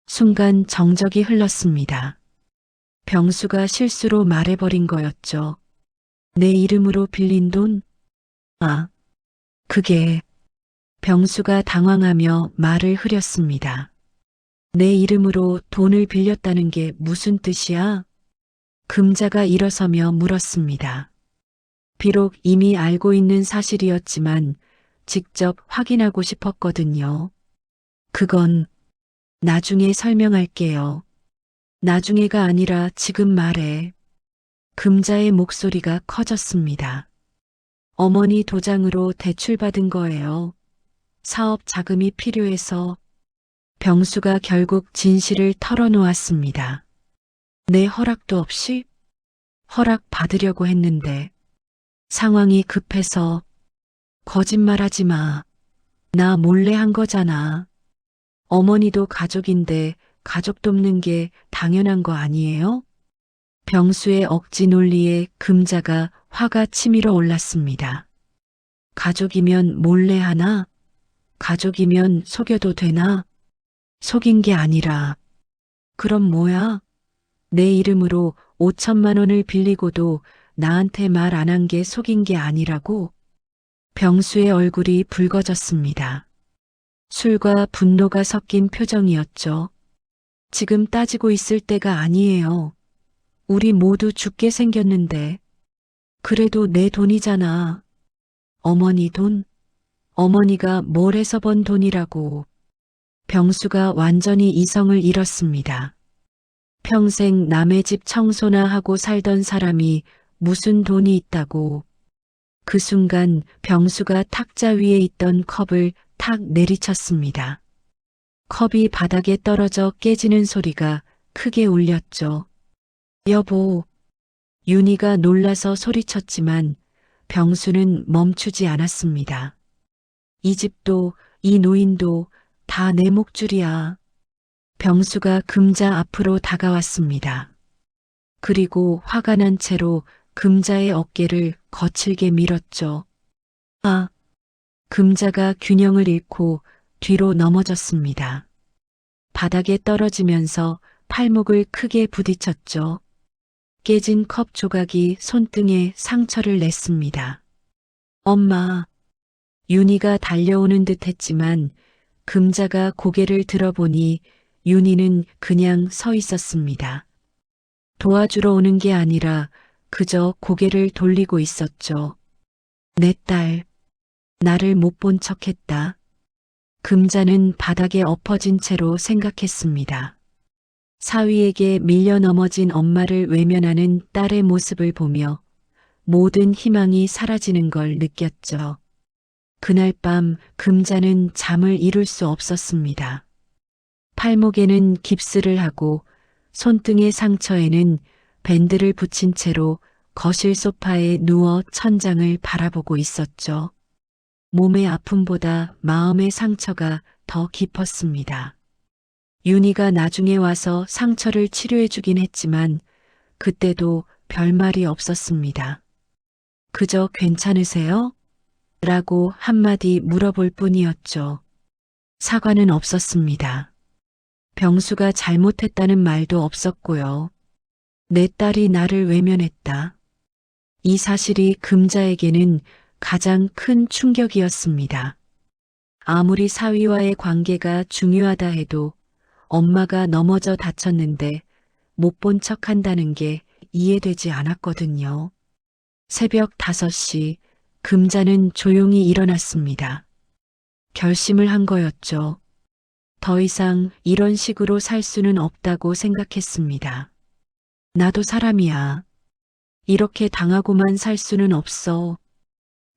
순간 정적이 흘렀습니다. 병수가 실수로 말해버린 거였죠. 내 이름으로 빌린 돈? 아, 그게. 병수가 당황하며 말을 흐렸습니다. 내 이름으로 돈을 빌렸다는 게 무슨 뜻이야? 금자가 일어서며 물었습니다. 비록 이미 알고 있는 사실이었지만 직접 확인하고 싶었거든요. 그건 나중에 설명할게요. 나중에가 아니라 지금 말해. 금자의 목소리가 커졌습니다. 어머니 도장으로 대출받은 거예요. 사업 자금이 필요해서. 병수가 결국 진실을 털어놓았습니다. 내 허락도 없이? 허락 받으려고 했는데 상황이 급해서. 거짓말하지 마. 나 몰래 한 거잖아. 어머니도 가족인데 가족 돕는 게 당연한 거 아니에요? 병수의 억지 논리에 금자가 화가 치밀어 올랐습니다. 가족이면 몰래 하나? 가족이면 속여도 되나? 속인 게 아니라. 그럼 뭐야? 내 이름으로 5천만 원을 빌리고도 나한테 말 안 한 게 속인 게 아니라고? 병수의 얼굴이 붉어졌습니다. 술과 분노가 섞인 표정이었죠. 지금 따지고 있을 때가 아니에요. 우리 모두 죽게 생겼는데. 그래도 내 돈이잖아. 어머니 돈? 어머니가 뭘 해서 번 돈이라고. 병수가 완전히 이성을 잃었습니다. 평생 남의 집 청소나 하고 살던 사람이 무슨 돈이 있다고. 그 순간 병수가 탁자 위에 있던 컵을 탁 내리쳤습니다. 컵이 바닥에 떨어져 깨지는 소리가 크게 울렸죠. 여보. 윤희가 놀라서 소리쳤지만 병수는 멈추지 않았습니다. 이 집도 이 노인도 다 내 목줄이야. 병수가 금자 앞으로 다가왔습니다. 그리고 화가 난 채로 금자의 어깨를 거칠게 밀었죠. 아, 금자가 균형을 잃고 뒤로 넘어졌습니다. 바닥에 떨어지면서 팔목을 크게 부딪혔죠. 깨진 컵 조각이 손등에 상처를 냈습니다. 엄마. 윤희가 달려오는 듯 했지만 금자가 고개를 들어보니 윤희는 그냥 서 있었습니다. 도와주러 오는 게 아니라 그저 고개를 돌리고 있었죠. 내 딸, 나를 못 본 척했다. 금자는 바닥에 엎어진 채로 생각했습니다. 사위에게 밀려 넘어진 엄마를 외면하는 딸의 모습을 보며 모든 희망이 사라지는 걸 느꼈죠. 그날 밤 금자는 잠을 이룰 수 없었습니다. 팔목에는 깁스를 하고 손등의 상처에는 밴드를 붙인 채로 거실 소파에 누워 천장을 바라보고 있었죠. 몸의 아픔보다 마음의 상처가 더 깊었습니다. 윤희가 나중에 와서 상처를 치료해 주긴 했지만 그때도 별말이 없었습니다. 그저 괜찮으세요? 라고 한마디 물어볼 뿐이었죠. 사과는 없었습니다. 병수가 잘못했다는 말도 없었고요. 내 딸이 나를 외면했다. 이 사실이 금자에게는 가장 큰 충격이었습니다. 아무리 사위와의 관계가 중요하다 해도 엄마가 넘어져 다쳤는데 못 본 척 한다는 게 이해되지 않았거든요. 새벽 5시 금자는 조용히 일어났습니다. 결심을 한 거였죠. 더 이상 이런 식으로 살 수는 없다고 생각했습니다. 나도 사람이야. 이렇게 당하고만 살 수는 없어.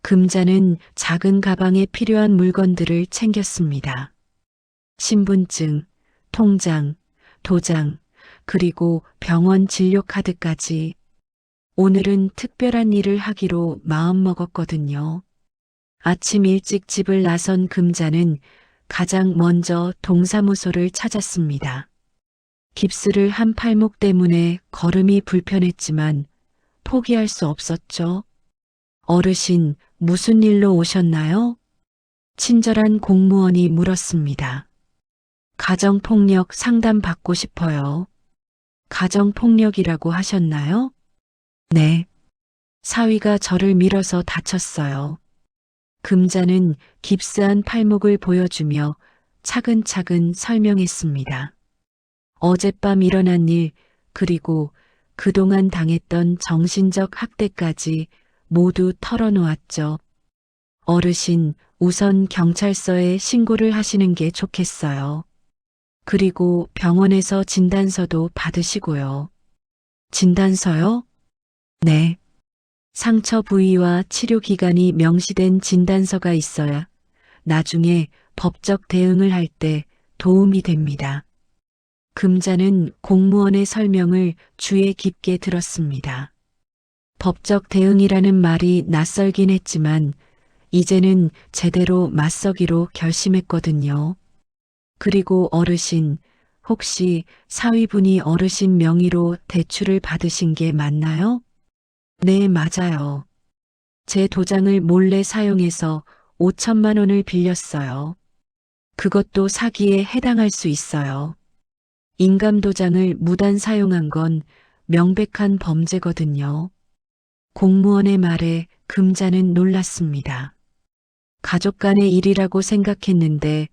금자는 작은 가방에 필요한 물건들을 챙겼습니다. 신분증, 통장, 도장, 그리고 병원 진료 카드까지. 오늘은 특별한 일을 하기로 마음먹었거든요. 아침 일찍 집을 나선 금자는 가장 먼저 동사무소를 찾았습니다. 깁스를 한 팔목 때문에 걸음이 불편했지만 포기할 수 없었죠. 어르신, 무슨 일로 오셨나요? 친절한 공무원이 물었습니다. 가정폭력 상담 받고 싶어요. 가정폭력이라고 하셨나요? 네. 사위가 저를 밀어서 다쳤어요. 금자는 깁스한 팔목을 보여주며 차근차근 설명했습니다. 어젯밤 일어난 일, 그리고 그동안 당했던 정신적 학대까지 모두 털어놓았죠. 어르신, 우선 경찰서에 신고를 하시는 게 좋겠어요. 그리고 병원에서 진단서도 받으시고요. 진단서요? 네. 상처 부위와 치료 기간이 명시된 진단서가 있어야 나중에 법적 대응을 할 때 도움이 됩니다. 금자는 공무원의 설명을 주의 깊게 들었습니다. 법적 대응이라는 말이 낯설긴 했지만 이제는 제대로 맞서기로 결심했거든요. 그리고 어르신, 혹시 사위분이 어르신 명의로 대출을 받으신 게 맞나요? 네, 맞아요. 제 도장을 몰래 사용해서 5천만 원을 빌렸어요. 그것도 사기에 해당할 수 있어요. 인감도장을 무단 사용한 건 명백한 범죄거든요. 공무원의 말에 금자는 놀랐습니다. 가족 간의 일이라고 생각했는데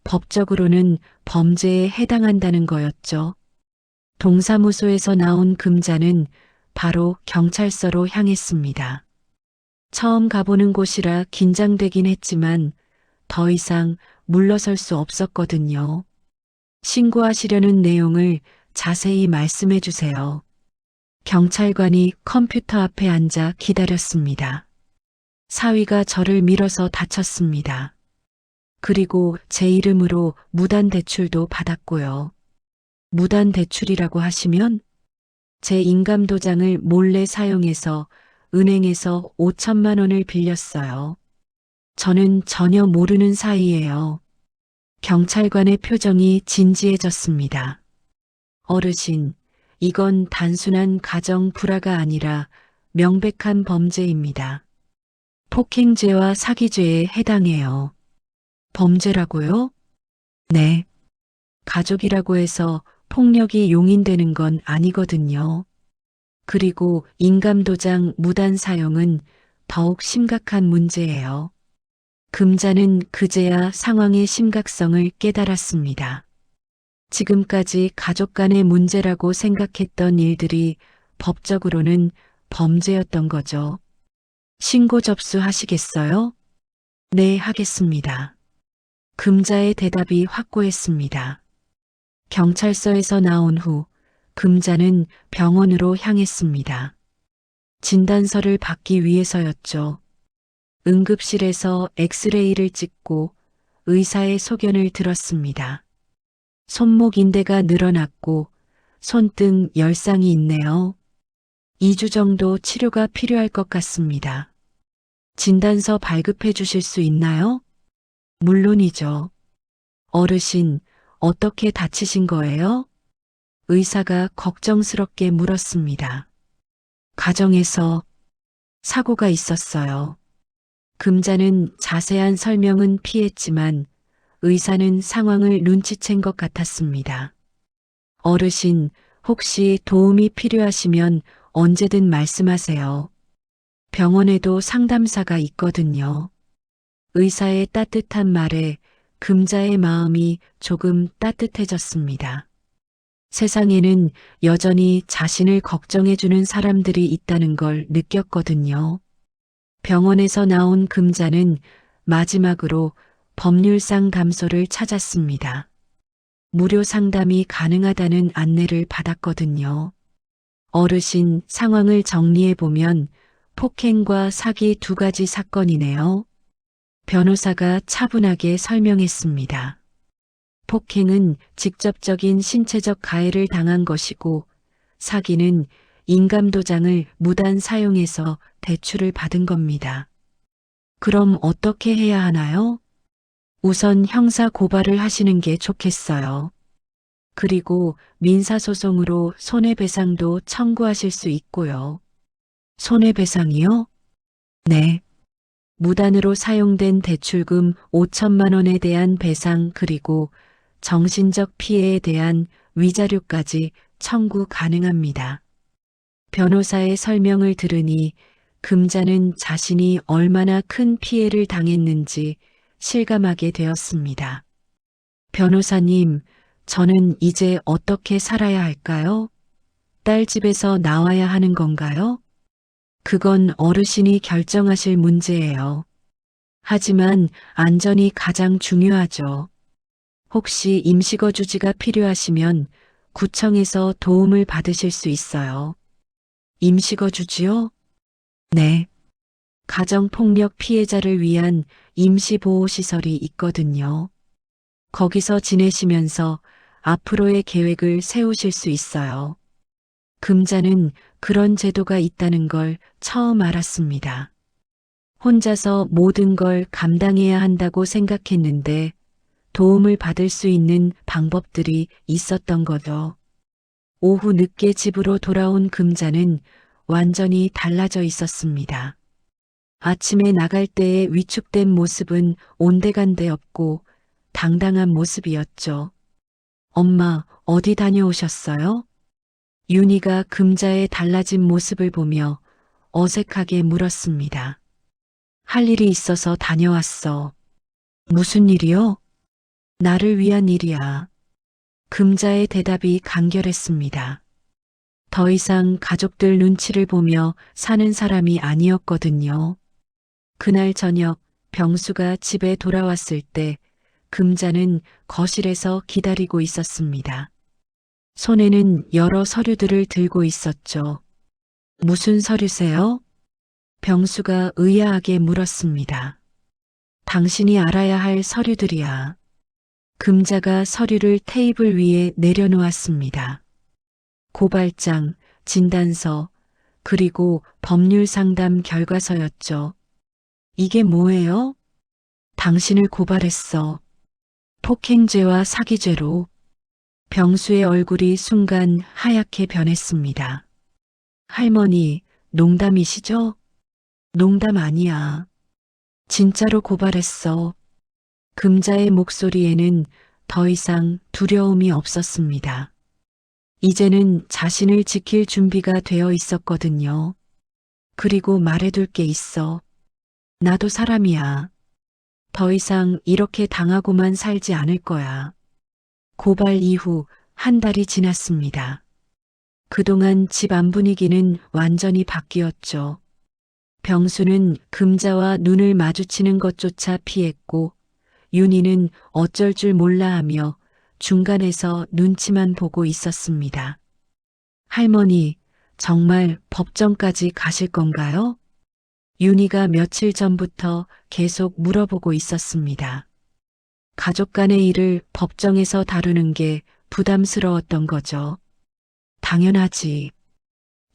법적으로는 범죄에 해당한다는 거였죠. 동사무소에서 나온 금자는 바로 경찰서로 향했습니다. 처음 가보는 곳이라 긴장되긴 했지만 더 이상 물러설 수 없었거든요. 신고하시려는 내용을 자세히 말씀해 주세요. 경찰관이 컴퓨터 앞에 앉아 기다렸습니다. 사위가 저를 밀어서 다쳤습니다. 그리고 제 이름으로 무단 대출도 받았고요. 무단 대출이라고 하시면 제 인감도장을 몰래 사용해서 은행에서 5천만 원을 빌렸어요. 저는 전혀 모르는 사이예요. 경찰관의 표정이 진지해졌습니다. 어르신, 이건 단순한 가정 불화가 아니라 명백한 범죄입니다. 폭행죄와 사기죄에 해당해요. 범죄라고요? 네. 가족이라고 해서 폭력이 용인되는 건 아니거든요. 그리고 인감도장 무단 사용은 더욱 심각한 문제예요. 금자는 그제야 상황의 심각성을 깨달았습니다. 지금까지 가족 간의 문제라고 생각했던 일들이 법적으로는 범죄였던 거죠. 신고 접수하시겠어요? 네, 하겠습니다. 금자의 대답이 확고했습니다. 경찰서에서 나온 후 금자는 병원으로 향했습니다. 진단서를 받기 위해서였죠. 응급실에서 엑스레이를 찍고 의사의 소견을 들었습니다. 손목 인대가 늘어났고 손등 열상이 있네요. 2주 정도 치료가 필요할 것 같습니다. 진단서 발급해 주실 수 있나요? 물론이죠. 어르신, 어떻게 다치신 거예요? 의사가 걱정스럽게 물었습니다. 가정에서 사고가 있었어요. 금자는 자세한 설명은 피했지만 의사는 상황을 눈치챈 것 같았습니다. 어르신, 혹시 도움이 필요하시면 언제든 말씀하세요. 병원에도 상담사가 있거든요. 의사의 따뜻한 말에 금자의 마음이 조금 따뜻해졌습니다. 세상에는 여전히 자신을 걱정해주는 사람들이 있다는 걸 느꼈거든요. 병원에서 나온 금자는 마지막으로 법률상담소를 찾았습니다. 무료 상담이 가능하다는 안내를 받았거든요. 어르신, 상황을 정리해보면 폭행과 사기 두 가지 사건이네요. 변호사가 차분하게 설명했습니다. 폭행은 직접적인 신체적 가해를 당한 것이고, 사기는 인감도장을 무단 사용해서 대출을 받은 겁니다. 그럼 어떻게 해야 하나요? 우선 형사 고발을 하시는 게 좋겠어요. 그리고 민사소송으로 손해배상도 청구하실 수 있고요. 손해배상이요? 네. 무단으로 사용된 대출금 5천만 원에 대한 배상 그리고 정신적 피해에 대한 위자료까지 청구 가능합니다. 변호사의 설명을 들으니 금자는 자신이 얼마나 큰 피해를 당했는지 실감하게 되었습니다. 변호사님, 저는 이제 어떻게 살아야 할까요? 딸 집에서 나와야 하는 건가요? 그건 어르신이 결정하실 문제예요. 하지만 안전이 가장 중요하죠. 혹시 임시거주지가 필요하시면 구청에서 도움을 받으실 수 있어요. 임시거주지요? 네. 가정폭력 피해자를 위한 임시보호시설이 있거든요. 거기서 지내시면서 앞으로의 계획을 세우실 수 있어요. 금자는 그런 제도가 있다는 걸 처음 알았습니다. 혼자서 모든 걸 감당해야 한다고 생각했는데 도움을 받을 수 있는 방법들이 있었던 거죠. 오후 늦게 집으로 돌아온 금자는 완전히 달라져 있었습니다. 아침에 나갈 때의 위축된 모습은 온데간데 없고 당당한 모습이었죠. 엄마, 어디 다녀오셨어요? 윤희가 금자의 달라진 모습을 보며 어색하게 물었습니다. 할 일이 있어서 다녀왔어. 무슨 일이요? 나를 위한 일이야. 금자의 대답이 간결했습니다. 더 이상 가족들 눈치를 보며 사는 사람이 아니었거든요. 그날 저녁 병수가 집에 돌아왔을 때 금자는 거실에서 기다리고 있었습니다. 손에는 여러 서류들을 들고 있었죠. 무슨 서류세요? 병수가 의아하게 물었습니다. 당신이 알아야 할 서류들이야. 금자가 서류를 테이블 위에 내려놓았습니다. 고발장, 진단서, 그리고 법률 상담 결과서였죠. 이게 뭐예요? 당신을 고발했어. 폭행죄와 사기죄로. 병수의 얼굴이 순간 하얗게 변했습니다. 할머니, 농담이시죠? 농담 아니야. 진짜로 고발했어. 금자의 목소리에는 더 이상 두려움이 없었습니다. 이제는 자신을 지킬 준비가 되어 있었거든요. 그리고 말해둘 게 있어. 나도 사람이야. 더 이상 이렇게 당하고만 살지 않을 거야. 고발 이후 한 달이 지났습니다. 그동안 집 안 분위기는 완전히 바뀌었죠. 병수는 금자와 눈을 마주치는 것조차 피했고 윤희는 어쩔 줄 몰라 하며 중간에서 눈치만 보고 있었습니다. 할머니, 정말 법정까지 가실 건가요? 윤희가 며칠 전부터 계속 물어보고 있었습니다. 가족 간의 일을 법정에서 다루는 게 부담스러웠던 거죠. 당연하지.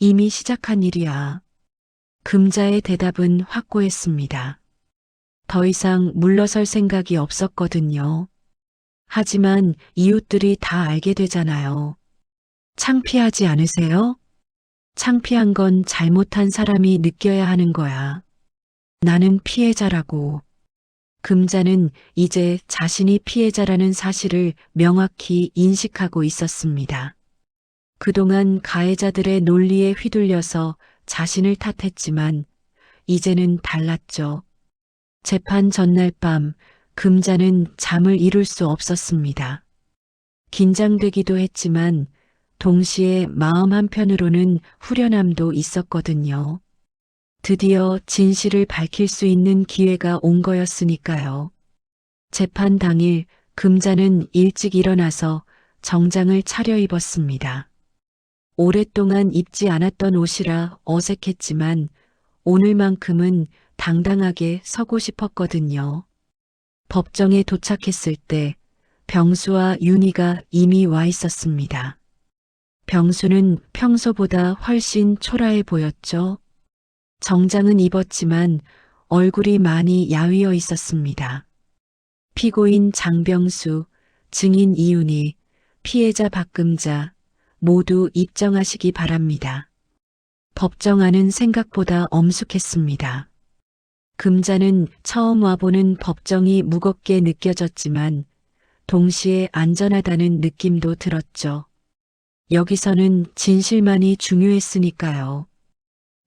이미 시작한 일이야. 금자의 대답은 확고했습니다. 더 이상 물러설 생각이 없었거든요. 하지만 이웃들이 다 알게 되잖아요. 창피하지 않으세요? 창피한 건 잘못한 사람이 느껴야 하는 거야. 나는 피해자라고. 금자는 이제 자신이 피해자라는 사실을 명확히 인식하고 있었습니다. 그동안 가해자들의 논리에 휘둘려서 자신을 탓했지만 이제는 달랐죠. 재판 전날 밤 금자는 잠을 이룰 수 없었습니다. 긴장되기도 했지만 동시에 마음 한편으로는 후련함도 있었거든요. 드디어 진실을 밝힐 수 있는 기회가 온 거였으니까요. 재판 당일 금자는 일찍 일어나서 정장을 차려입었습니다. 오랫동안 입지 않았던 옷이라 어색했지만 오늘만큼은 당당하게 서고 싶었거든요. 법정에 도착했을 때 병수와 윤희가 이미 와 있었습니다. 병수는 평소보다 훨씬 초라해 보였죠. 정장은 입었지만 얼굴이 많이 야위어 있었습니다. 피고인 장병수, 증인 이윤희, 피해자 박금자 모두 입정하시기 바랍니다. 법정 안은 생각보다 엄숙했습니다. 금자는 처음 와보는 법정이 무겁게 느껴졌지만 동시에 안전하다는 느낌도 들었죠. 여기서는 진실만이 중요했으니까요.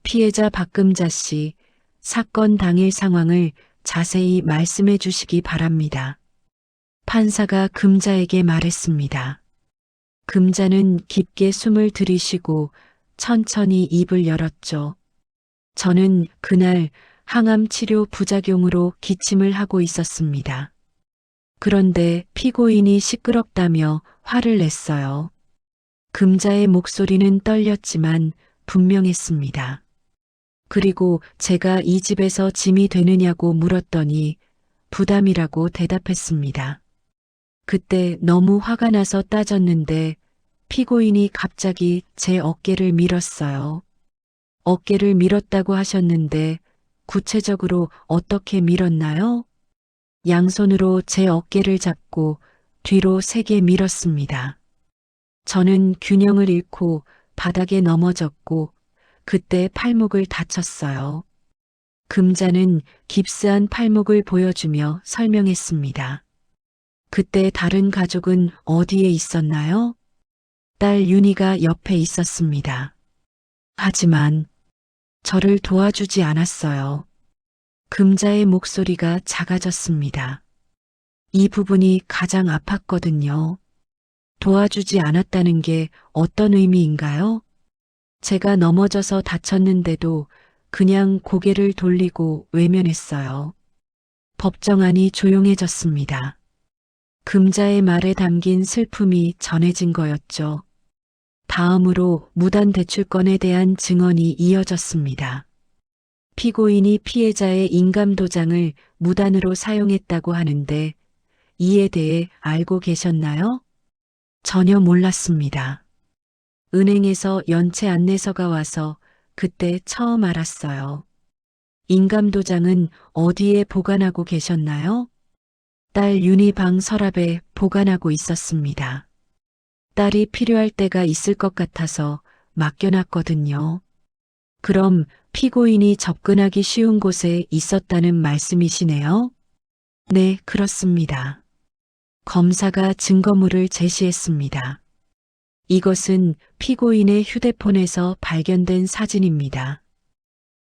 피해자 박금자 씨, 사건 당일 상황을 자세히 말씀해 주시기 바랍니다. 판사가 금자에게 말했습니다. 금자는 깊게 숨을 들이쉬고 천천히 입을 열었죠. 저는 그날 항암 치료 부작용으로 기침을 하고 있었습니다. 그런데 피고인이 시끄럽다며 화를 냈어요. 금자의 목소리는 떨렸지만 분명했습니다. 그리고 제가 이 집에서 짐이 되느냐고 물었더니 부담이라고 대답했습니다. 그때 너무 화가 나서 따졌는데 피고인이 갑자기 제 어깨를 밀었어요. 어깨를 밀었다고 하셨는데 구체적으로 어떻게 밀었나요? 양손으로 제 어깨를 잡고 뒤로 세게 밀었습니다. 저는 균형을 잃고 바닥에 넘어졌고 그때 팔목을 다쳤어요. 금자는 깁스한 팔목을 보여주며 설명했습니다. 그때 다른 가족은 어디에 있었나요? 딸 윤희가 옆에 있었습니다. 하지만 저를 도와주지 않았어요. 금자의 목소리가 작아졌습니다. 이 부분이 가장 아팠거든요. 도와주지 않았다는 게 어떤 의미인가요? 제가 넘어져서 다쳤는데도 그냥 고개를 돌리고 외면했어요. 법정 안이 조용해졌습니다. 금자의 말에 담긴 슬픔이 전해진 거였죠. 다음으로 무단 대출권에 대한 증언이 이어졌습니다. 피고인이 피해자의 인감도장을 무단으로 사용했다고 하는데 이에 대해 알고 계셨나요? 전혀 몰랐습니다. 은행에서 연체 안내서가 와서 그때 처음 알았어요. 인감도장은 어디에 보관하고 계셨나요? 딸 윤희 방 서랍에 보관하고 있었습니다. 딸이 필요할 때가 있을 것 같아서 맡겨놨거든요. 그럼 피고인이 접근하기 쉬운 곳에 있었다는 말씀이시네요? 네, 그렇습니다. 검사가 증거물을 제시했습니다. 이것은 피고인의 휴대폰에서 발견된 사진입니다.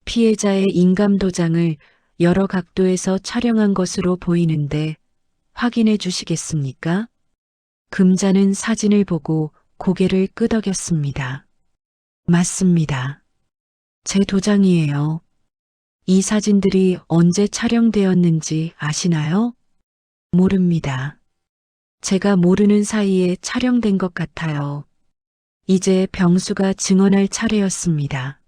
피해자의 인감도장을 여러 각도에서 촬영한 것으로 보이는데 확인해 주시겠습니까? 금자는 사진을 보고 고개를 끄덕였습니다. 맞습니다. 제 도장이에요. 이 사진들이 언제 촬영되었는지 아시나요? 모릅니다. 제가 모르는 사이에 촬영된 것 같아요. 이제 병수가 증언할 차례였습니다.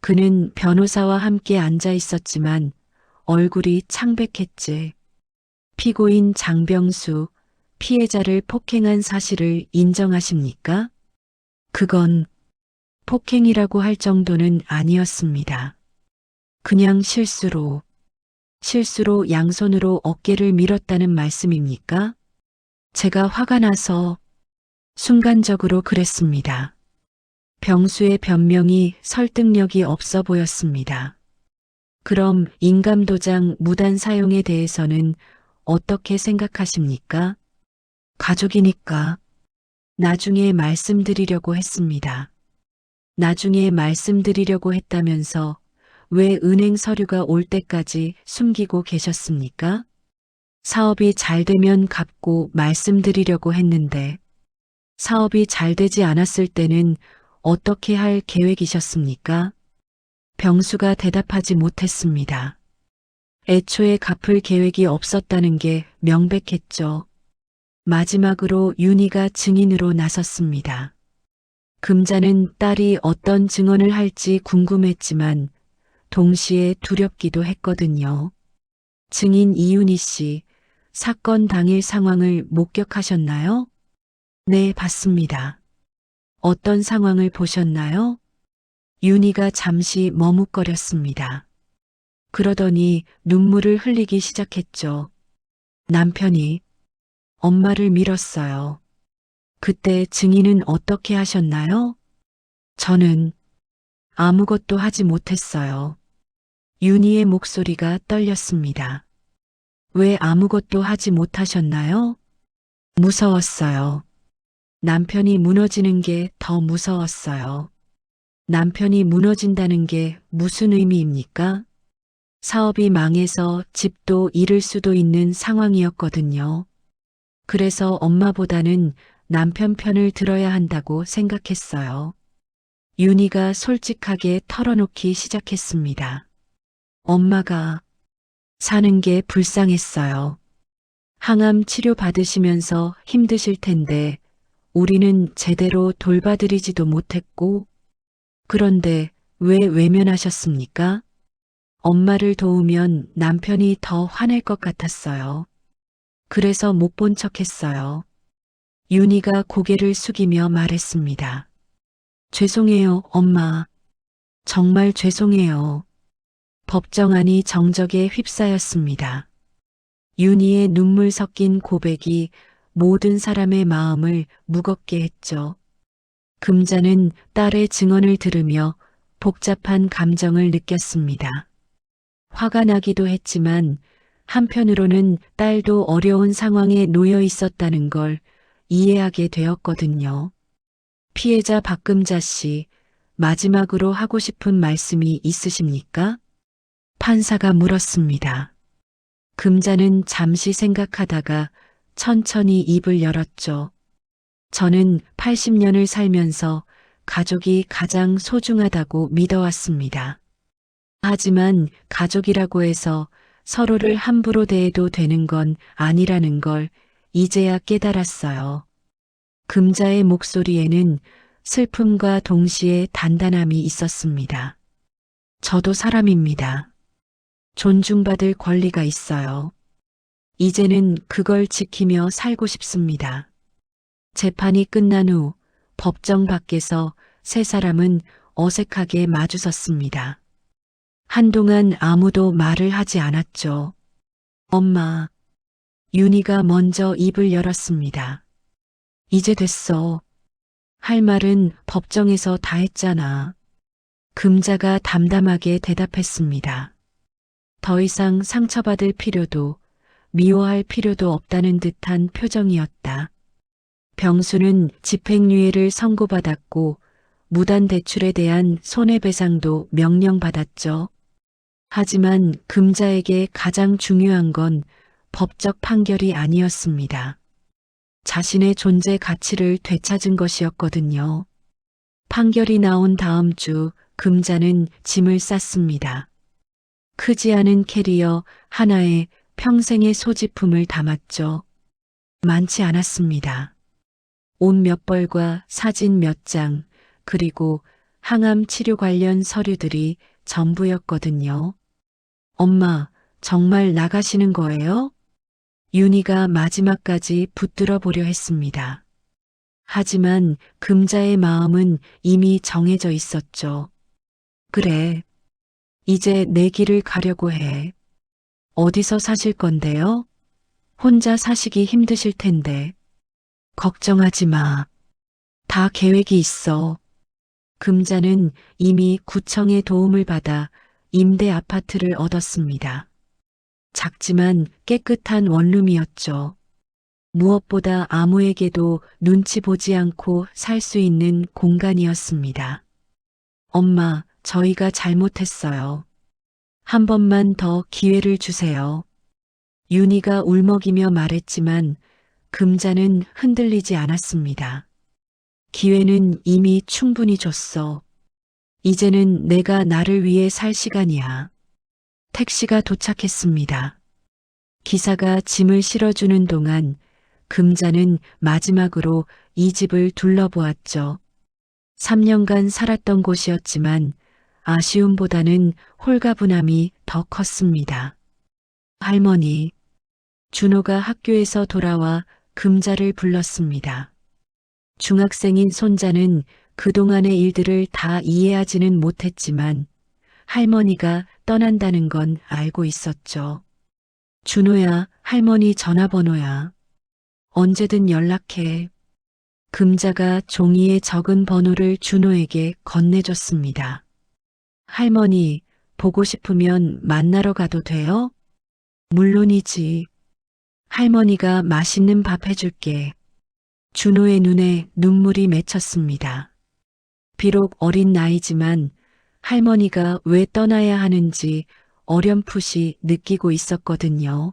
그는 변호사와 함께 앉아 있었지만 얼굴이 창백했지. 피고인 장병수, 피해자를 폭행한 사실을 인정하십니까? 그건 폭행이라고 할 정도는 아니었습니다. 그냥 실수로 양손으로 어깨를 밀었다는 말씀입니까? 제가 화가 나서 순간적으로 그랬습니다. 병수의 변명이 설득력이 없어 보였습니다. 그럼 인감도장 무단 사용에 대해서는 어떻게 생각하십니까? 가족이니까 나중에 말씀드리려고 했습니다. 나중에 말씀드리려고 했다면서 왜 은행 서류가 올 때까지 숨기고 계셨습니까? 사업이 잘 되면 갚고 말씀드리려고 했는데 사업이 잘 되지 않았을 때는 어떻게 할 계획이셨습니까? 병수가 대답하지 못했습니다. 애초에 갚을 계획이 없었다는 게 명백했죠. 마지막으로 윤희가 증인으로 나섰습니다. 금자는 딸이 어떤 증언을 할지 궁금했지만 동시에 두렵기도 했거든요. 증인 이윤희 씨, 사건 당일 상황을 목격하셨나요? 네, 봤습니다. 어떤 상황을 보셨나요? 윤희가 잠시 머뭇거렸습니다. 그러더니 눈물을 흘리기 시작했죠. 남편이 엄마를 밀었어요. 그때 증인은 어떻게 하셨나요? 저는 아무것도 하지 못했어요. 윤희의 목소리가 떨렸습니다. 왜 아무것도 하지 못하셨나요? 무서웠어요. 남편이 무너지는 게 더 무서웠어요. 남편이 무너진다는 게 무슨 의미입니까? 사업이 망해서 집도 잃을 수도 있는 상황이었거든요. 그래서 엄마보다는 남편 편을 들어야 한다고 생각했어요. 윤희가 솔직하게 털어놓기 시작했습니다. 엄마가 사는 게 불쌍했어요. 항암 치료 받으시면서 힘드실 텐데 우리는 제대로 돌봐드리지도 못했고, 그런데 왜 외면하셨습니까? 엄마를 도우면 남편이 더 화낼 것 같았어요. 그래서 못 본 척 했어요. 윤희가 고개를 숙이며 말했습니다. 죄송해요, 엄마. 정말 죄송해요. 법정안이 정적에 휩싸였습니다. 윤희의 눈물 섞인 고백이 모든 사람의 마음을 무겁게 했죠. 금자는 딸의 증언을 들으며 복잡한 감정을 느꼈습니다. 화가 나기도 했지만 한편으로는 딸도 어려운 상황에 놓여 있었다는 걸 이해하게 되었거든요. 피해자 박금자 씨, 마지막으로 하고 싶은 말씀이 있으십니까? 판사가 물었습니다. 금자는 잠시 생각하다가 천천히 입을 열었죠. 저는 80년을 살면서 가족이 가장 소중하다고 믿어왔습니다. 하지만 가족이라고 해서 서로를 함부로 대해도 되는 건 아니라는 걸 이제야 깨달았어요. 금자의 목소리에는 슬픔과 동시에 단단함이 있었습니다. 저도 사람입니다. 존중받을 권리가 있어요. 이제는 그걸 지키며 살고 싶습니다. 재판이 끝난 후 법정 밖에서 세 사람은 어색하게 마주섰습니다. 한동안 아무도 말을 하지 않았죠. 엄마, 윤희가 먼저 입을 열었습니다. 이제 됐어. 할 말은 법정에서 다 했잖아. 금자가 담담하게 대답했습니다. 더 이상 상처받을 필요도 미워할 필요도 없다는 듯한 표정이었다. 병수는 집행유예를 선고받았고 무단 대출에 대한 손해배상도 명령받았죠. 하지만 금자에게 가장 중요한 건 법적 판결이 아니었습니다. 자신의 존재 가치를 되찾은 것이었거든요. 판결이 나온 다음 주 금자는 짐을 쌌습니다. 크지 않은 캐리어 하나에 평생의 소지품을 담았죠. 많지 않았습니다. 옷 몇 벌과 사진 몇 장, 그리고 항암 치료 관련 서류들이 전부였거든요. 엄마, 정말 나가시는 거예요? 윤희가 마지막까지 붙들어 보려 했습니다. 하지만 금자의 마음은 이미 정해져 있었죠. 그래, 이제 내 길을 가려고 해. 어디서 사실 건데요? 혼자 사시기 힘드실 텐데. 걱정하지 마. 다 계획이 있어. 금자는 이미 구청의 도움을 받아 임대 아파트를 얻었습니다. 작지만 깨끗한 원룸이었죠. 무엇보다 아무에게도 눈치 보지 않고 살 수 있는 공간이었습니다. 엄마, 저희가 잘못했어요. 한 번만 더 기회를 주세요. 윤희가 울먹이며 말했지만 금자는 흔들리지 않았습니다. 기회는 이미 충분히 줬어. 이제는 내가 나를 위해 살 시간이야. 택시가 도착했습니다. 기사가 짐을 실어주는 동안 금자는 마지막으로 이 집을 둘러보았죠. 3년간 살았던 곳이었지만 아쉬움보다는 홀가분함이 더 컸습니다. 할머니, 준호가 학교에서 돌아와 금자를 불렀습니다. 중학생인 손자는 그동안의 일들을 다 이해하지는 못했지만 할머니가 떠난다는 건 알고 있었죠. 준호야, 할머니 전화번호야. 언제든 연락해. 금자가 종이에 적은 번호를 준호에게 건네줬습니다. 할머니, 보고 싶으면 만나러 가도 돼요? 물론이지. 할머니가 맛있는 밥 해줄게. 준호의 눈에 눈물이 맺혔습니다. 비록 어린 나이지만 할머니가 왜 떠나야 하는지 어렴풋이 느끼고 있었거든요.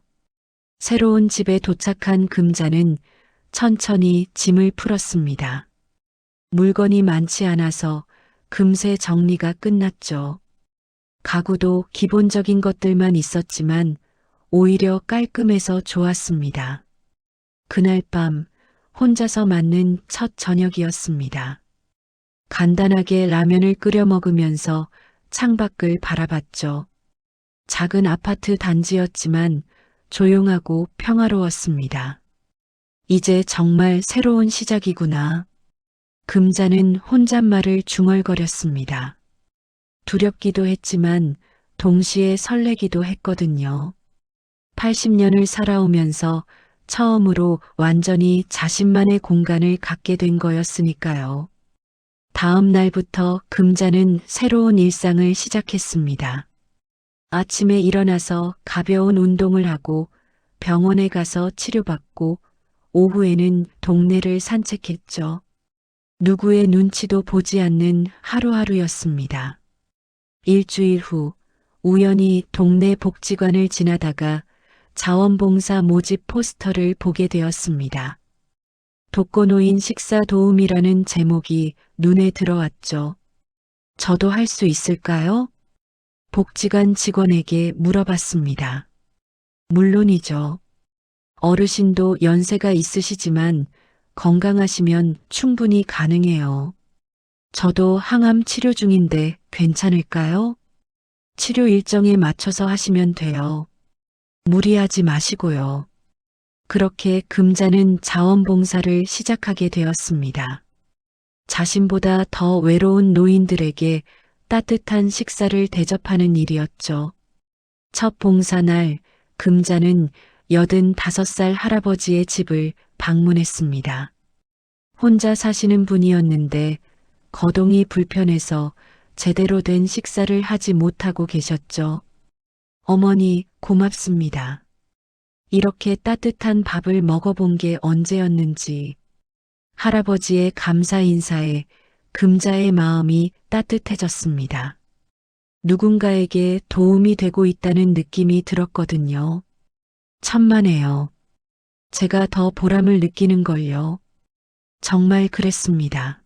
새로운 집에 도착한 금자는 천천히 짐을 풀었습니다. 물건이 많지 않아서 금세 정리가 끝났죠. 가구도 기본적인 것들만 있었지만 오히려 깔끔해서 좋았습니다. 그날 밤 혼자서 맞는 첫 저녁이었습니다. 간단하게 라면을 끓여 먹으면서 창밖을 바라봤죠. 작은 아파트 단지였지만 조용하고 평화로웠습니다. 이제 정말 새로운 시작이구나. 금자는 혼잣말을 중얼거렸습니다. 두렵기도 했지만 동시에 설레기도 했거든요. 80년을 살아오면서 처음으로 완전히 자신만의 공간을 갖게 된 거였으니까요. 다음 날부터 금자는 새로운 일상을 시작했습니다. 아침에 일어나서 가벼운 운동을 하고 병원에 가서 치료받고 오후에는 동네를 산책했죠. 누구의 눈치도 보지 않는 하루하루였습니다. 일주일 후 우연히 동네 복지관을 지나다가 자원봉사 모집 포스터를 보게 되었습니다. 독거노인 식사 도움이라는 제목이 눈에 들어왔죠. 저도 할 수 있을까요? 복지관 직원에게 물어봤습니다. 물론이죠. 어르신도 연세가 있으시지만 건강하시면 충분히 가능해요. 저도 항암 치료 중인데 괜찮을까요? 치료 일정에 맞춰서 하시면 돼요. 무리하지 마시고요. 그렇게 금자는 자원봉사를 시작하게 되었습니다. 자신보다 더 외로운 노인들에게 따뜻한 식사를 대접하는 일이었죠. 첫 봉사날 금자는 85살 할아버지의 집을 방문했습니다. 혼자 사시는 분이었는데 거동이 불편해서 제대로 된 식사를 하지 못하고 계셨죠. 어머니, 고맙습니다. 이렇게 따뜻한 밥을 먹어본 게 언제였는지 할아버지의 감사 인사에 금자의 마음이 따뜻해졌습니다. 누군가에게 도움이 되고 있다는 느낌이 들었거든요. 천만에요. 제가 더 보람을 느끼는걸요. 정말 그랬습니다.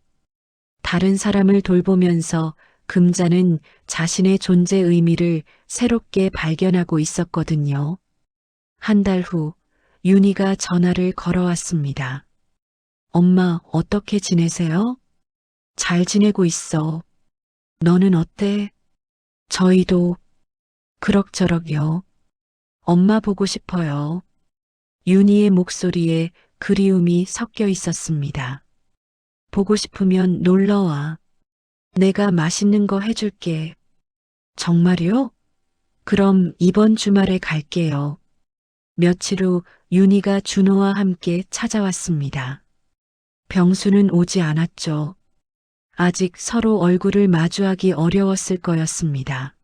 다른 사람을 돌보면서 금자는 자신의 존재 의미를 새롭게 발견하고 있었거든요. 한 달 후 윤희가 전화를 걸어왔습니다. 엄마, 어떻게 지내세요? 잘 지내고 있어. 너는 어때? 저희도 그럭저럭요. 엄마 보고 싶어요. 윤희의 목소리에 그리움이 섞여 있었습니다. 보고 싶으면 놀러와. 내가 맛있는 거 해줄게. 정말요? 그럼 이번 주말에 갈게요. 며칠 후 윤희가 준호와 함께 찾아왔습니다. 병수는 오지 않았죠. 아직 서로 얼굴을 마주하기 어려웠을 거였습니다.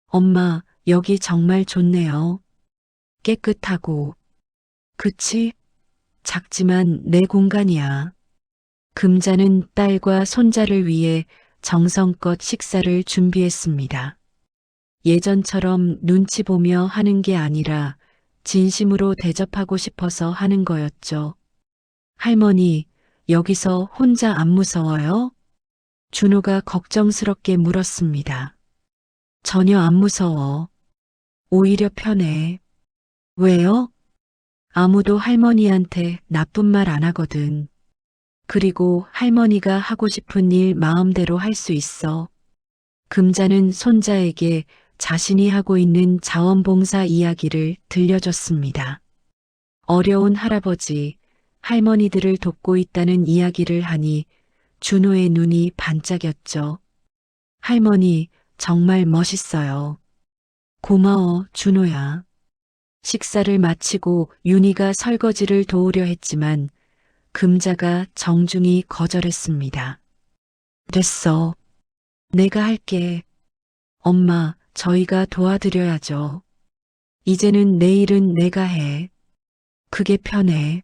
엄마, 여기 정말 좋네요. 깨끗하고. 그치? 작지만 내 공간이야. 금자는 딸과 손자를 위해 정성껏 식사를 준비했습니다. 예전처럼 눈치 보며 하는 게 아니라 진심으로 대접하고 싶어서 하는 거였죠. 할머니, 여기서 혼자 안 무서워요? 준호가 걱정스럽게 물었습니다. 전혀 안 무서워. 오히려 편해. 왜요? 아무도 할머니한테 나쁜 말 안 하거든. 그리고 할머니가 하고 싶은 일 마음대로 할 수 있어. 금자는 손자에게 자신이 하고 있는 자원봉사 이야기를 들려줬습니다. 어려운 할아버지, 할머니들을 돕고 있다는 이야기를 하니 준호의 눈이 반짝였죠. 할머니, 정말 멋있어요. 고마워, 준호야. 식사를 마치고 윤희가 설거지를 도우려 했지만 금자가 정중히 거절했습니다. 됐어. 내가 할게. 엄마, 저희가 도와드려야죠. 이제는 내 일은 내가 해. 그게 편해.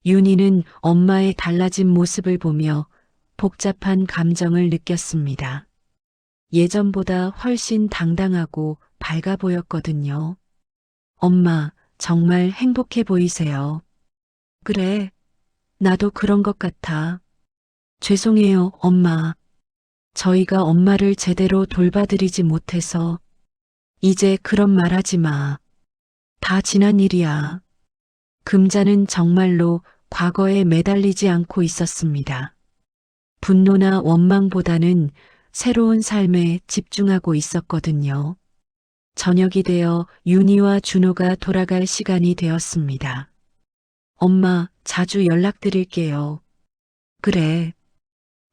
윤희는 엄마의 달라진 모습을 보며 복잡한 감정을 느꼈습니다. 예전보다 훨씬 당당하고 밝아 보였거든요. 엄마, 정말 행복해 보이세요. 그래, 나도 그런 것 같아. 죄송해요, 엄마. 저희가 엄마를 제대로 돌봐드리지 못해서. 이제 그런 말 하지 마. 다 지난 일이야. 금자는 정말로 과거에 매달리지 않고 있었습니다. 분노나 원망보다는 새로운 삶에 집중하고 있었거든요. 저녁이 되어 윤희와 준호가 돌아갈 시간이 되었습니다. 엄마, 자주 연락드릴게요. 그래.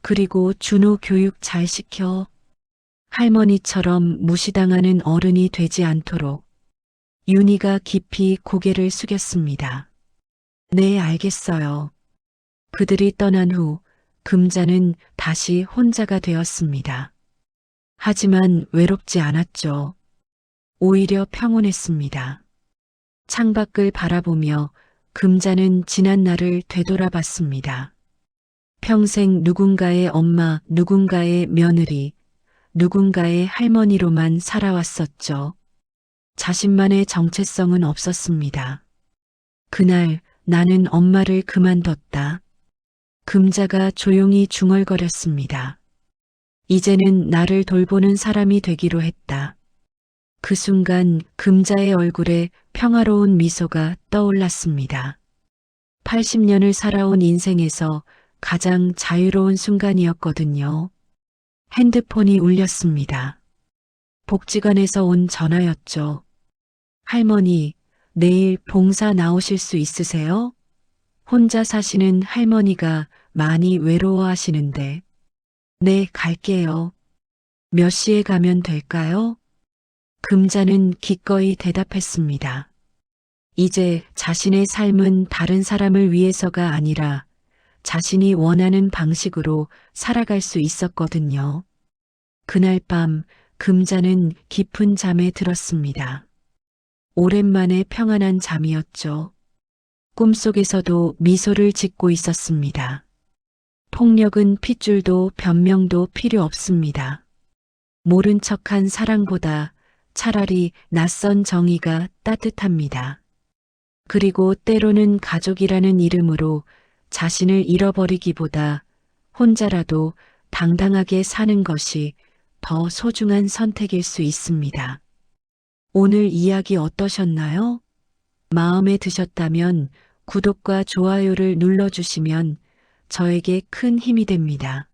그리고 준호 교육 잘 시켜. 할머니처럼 무시당하는 어른이 되지 않도록. 윤희가 깊이 고개를 숙였습니다. 네, 알겠어요. 그들이 떠난 후 금자는 다시 혼자가 되었습니다. 하지만 외롭지 않았죠. 오히려 평온했습니다. 창밖을 바라보며 금자는 지난 날을 되돌아봤습니다. 평생 누군가의 엄마, 누군가의 며느리, 누군가의 할머니로만 살아왔었죠. 자신만의 정체성은 없었습니다. 그날 나는 엄마를 그만뒀다. 금자가 조용히 중얼거렸습니다. 이제는 나를 돌보는 사람이 되기로 했다. 그 순간 금자의 얼굴에 평화로운 미소가 떠올랐습니다. 80년을 살아온 인생에서 가장 자유로운 순간이었거든요. 핸드폰이 울렸습니다. 복지관에서 온 전화였죠. 할머니, 내일 봉사 나오실 수 있으세요? 혼자 사시는 할머니가 많이 외로워하시는데. 네, 갈게요. 몇 시에 가면 될까요? 금자는 기꺼이 대답했습니다. 이제 자신의 삶은 다른 사람을 위해서가 아니라 자신이 원하는 방식으로 살아갈 수 있었거든요. 그날 밤 금자는 깊은 잠에 들었습니다. 오랜만에 평안한 잠이었죠. 꿈속에서도 미소를 짓고 있었습니다. 폭력은 핏줄도 변명도 필요 없습니다. 모른 척한 사랑보다 차라리 낯선 정의가 따뜻합니다. 그리고 때로는 가족이라는 이름으로 자신을 잃어버리기보다 혼자라도 당당하게 사는 것이 더 소중한 선택일 수 있습니다. 오늘 이야기 어떠셨나요? 마음에 드셨다면 구독과 좋아요를 눌러주시면 저에게 큰 힘이 됩니다.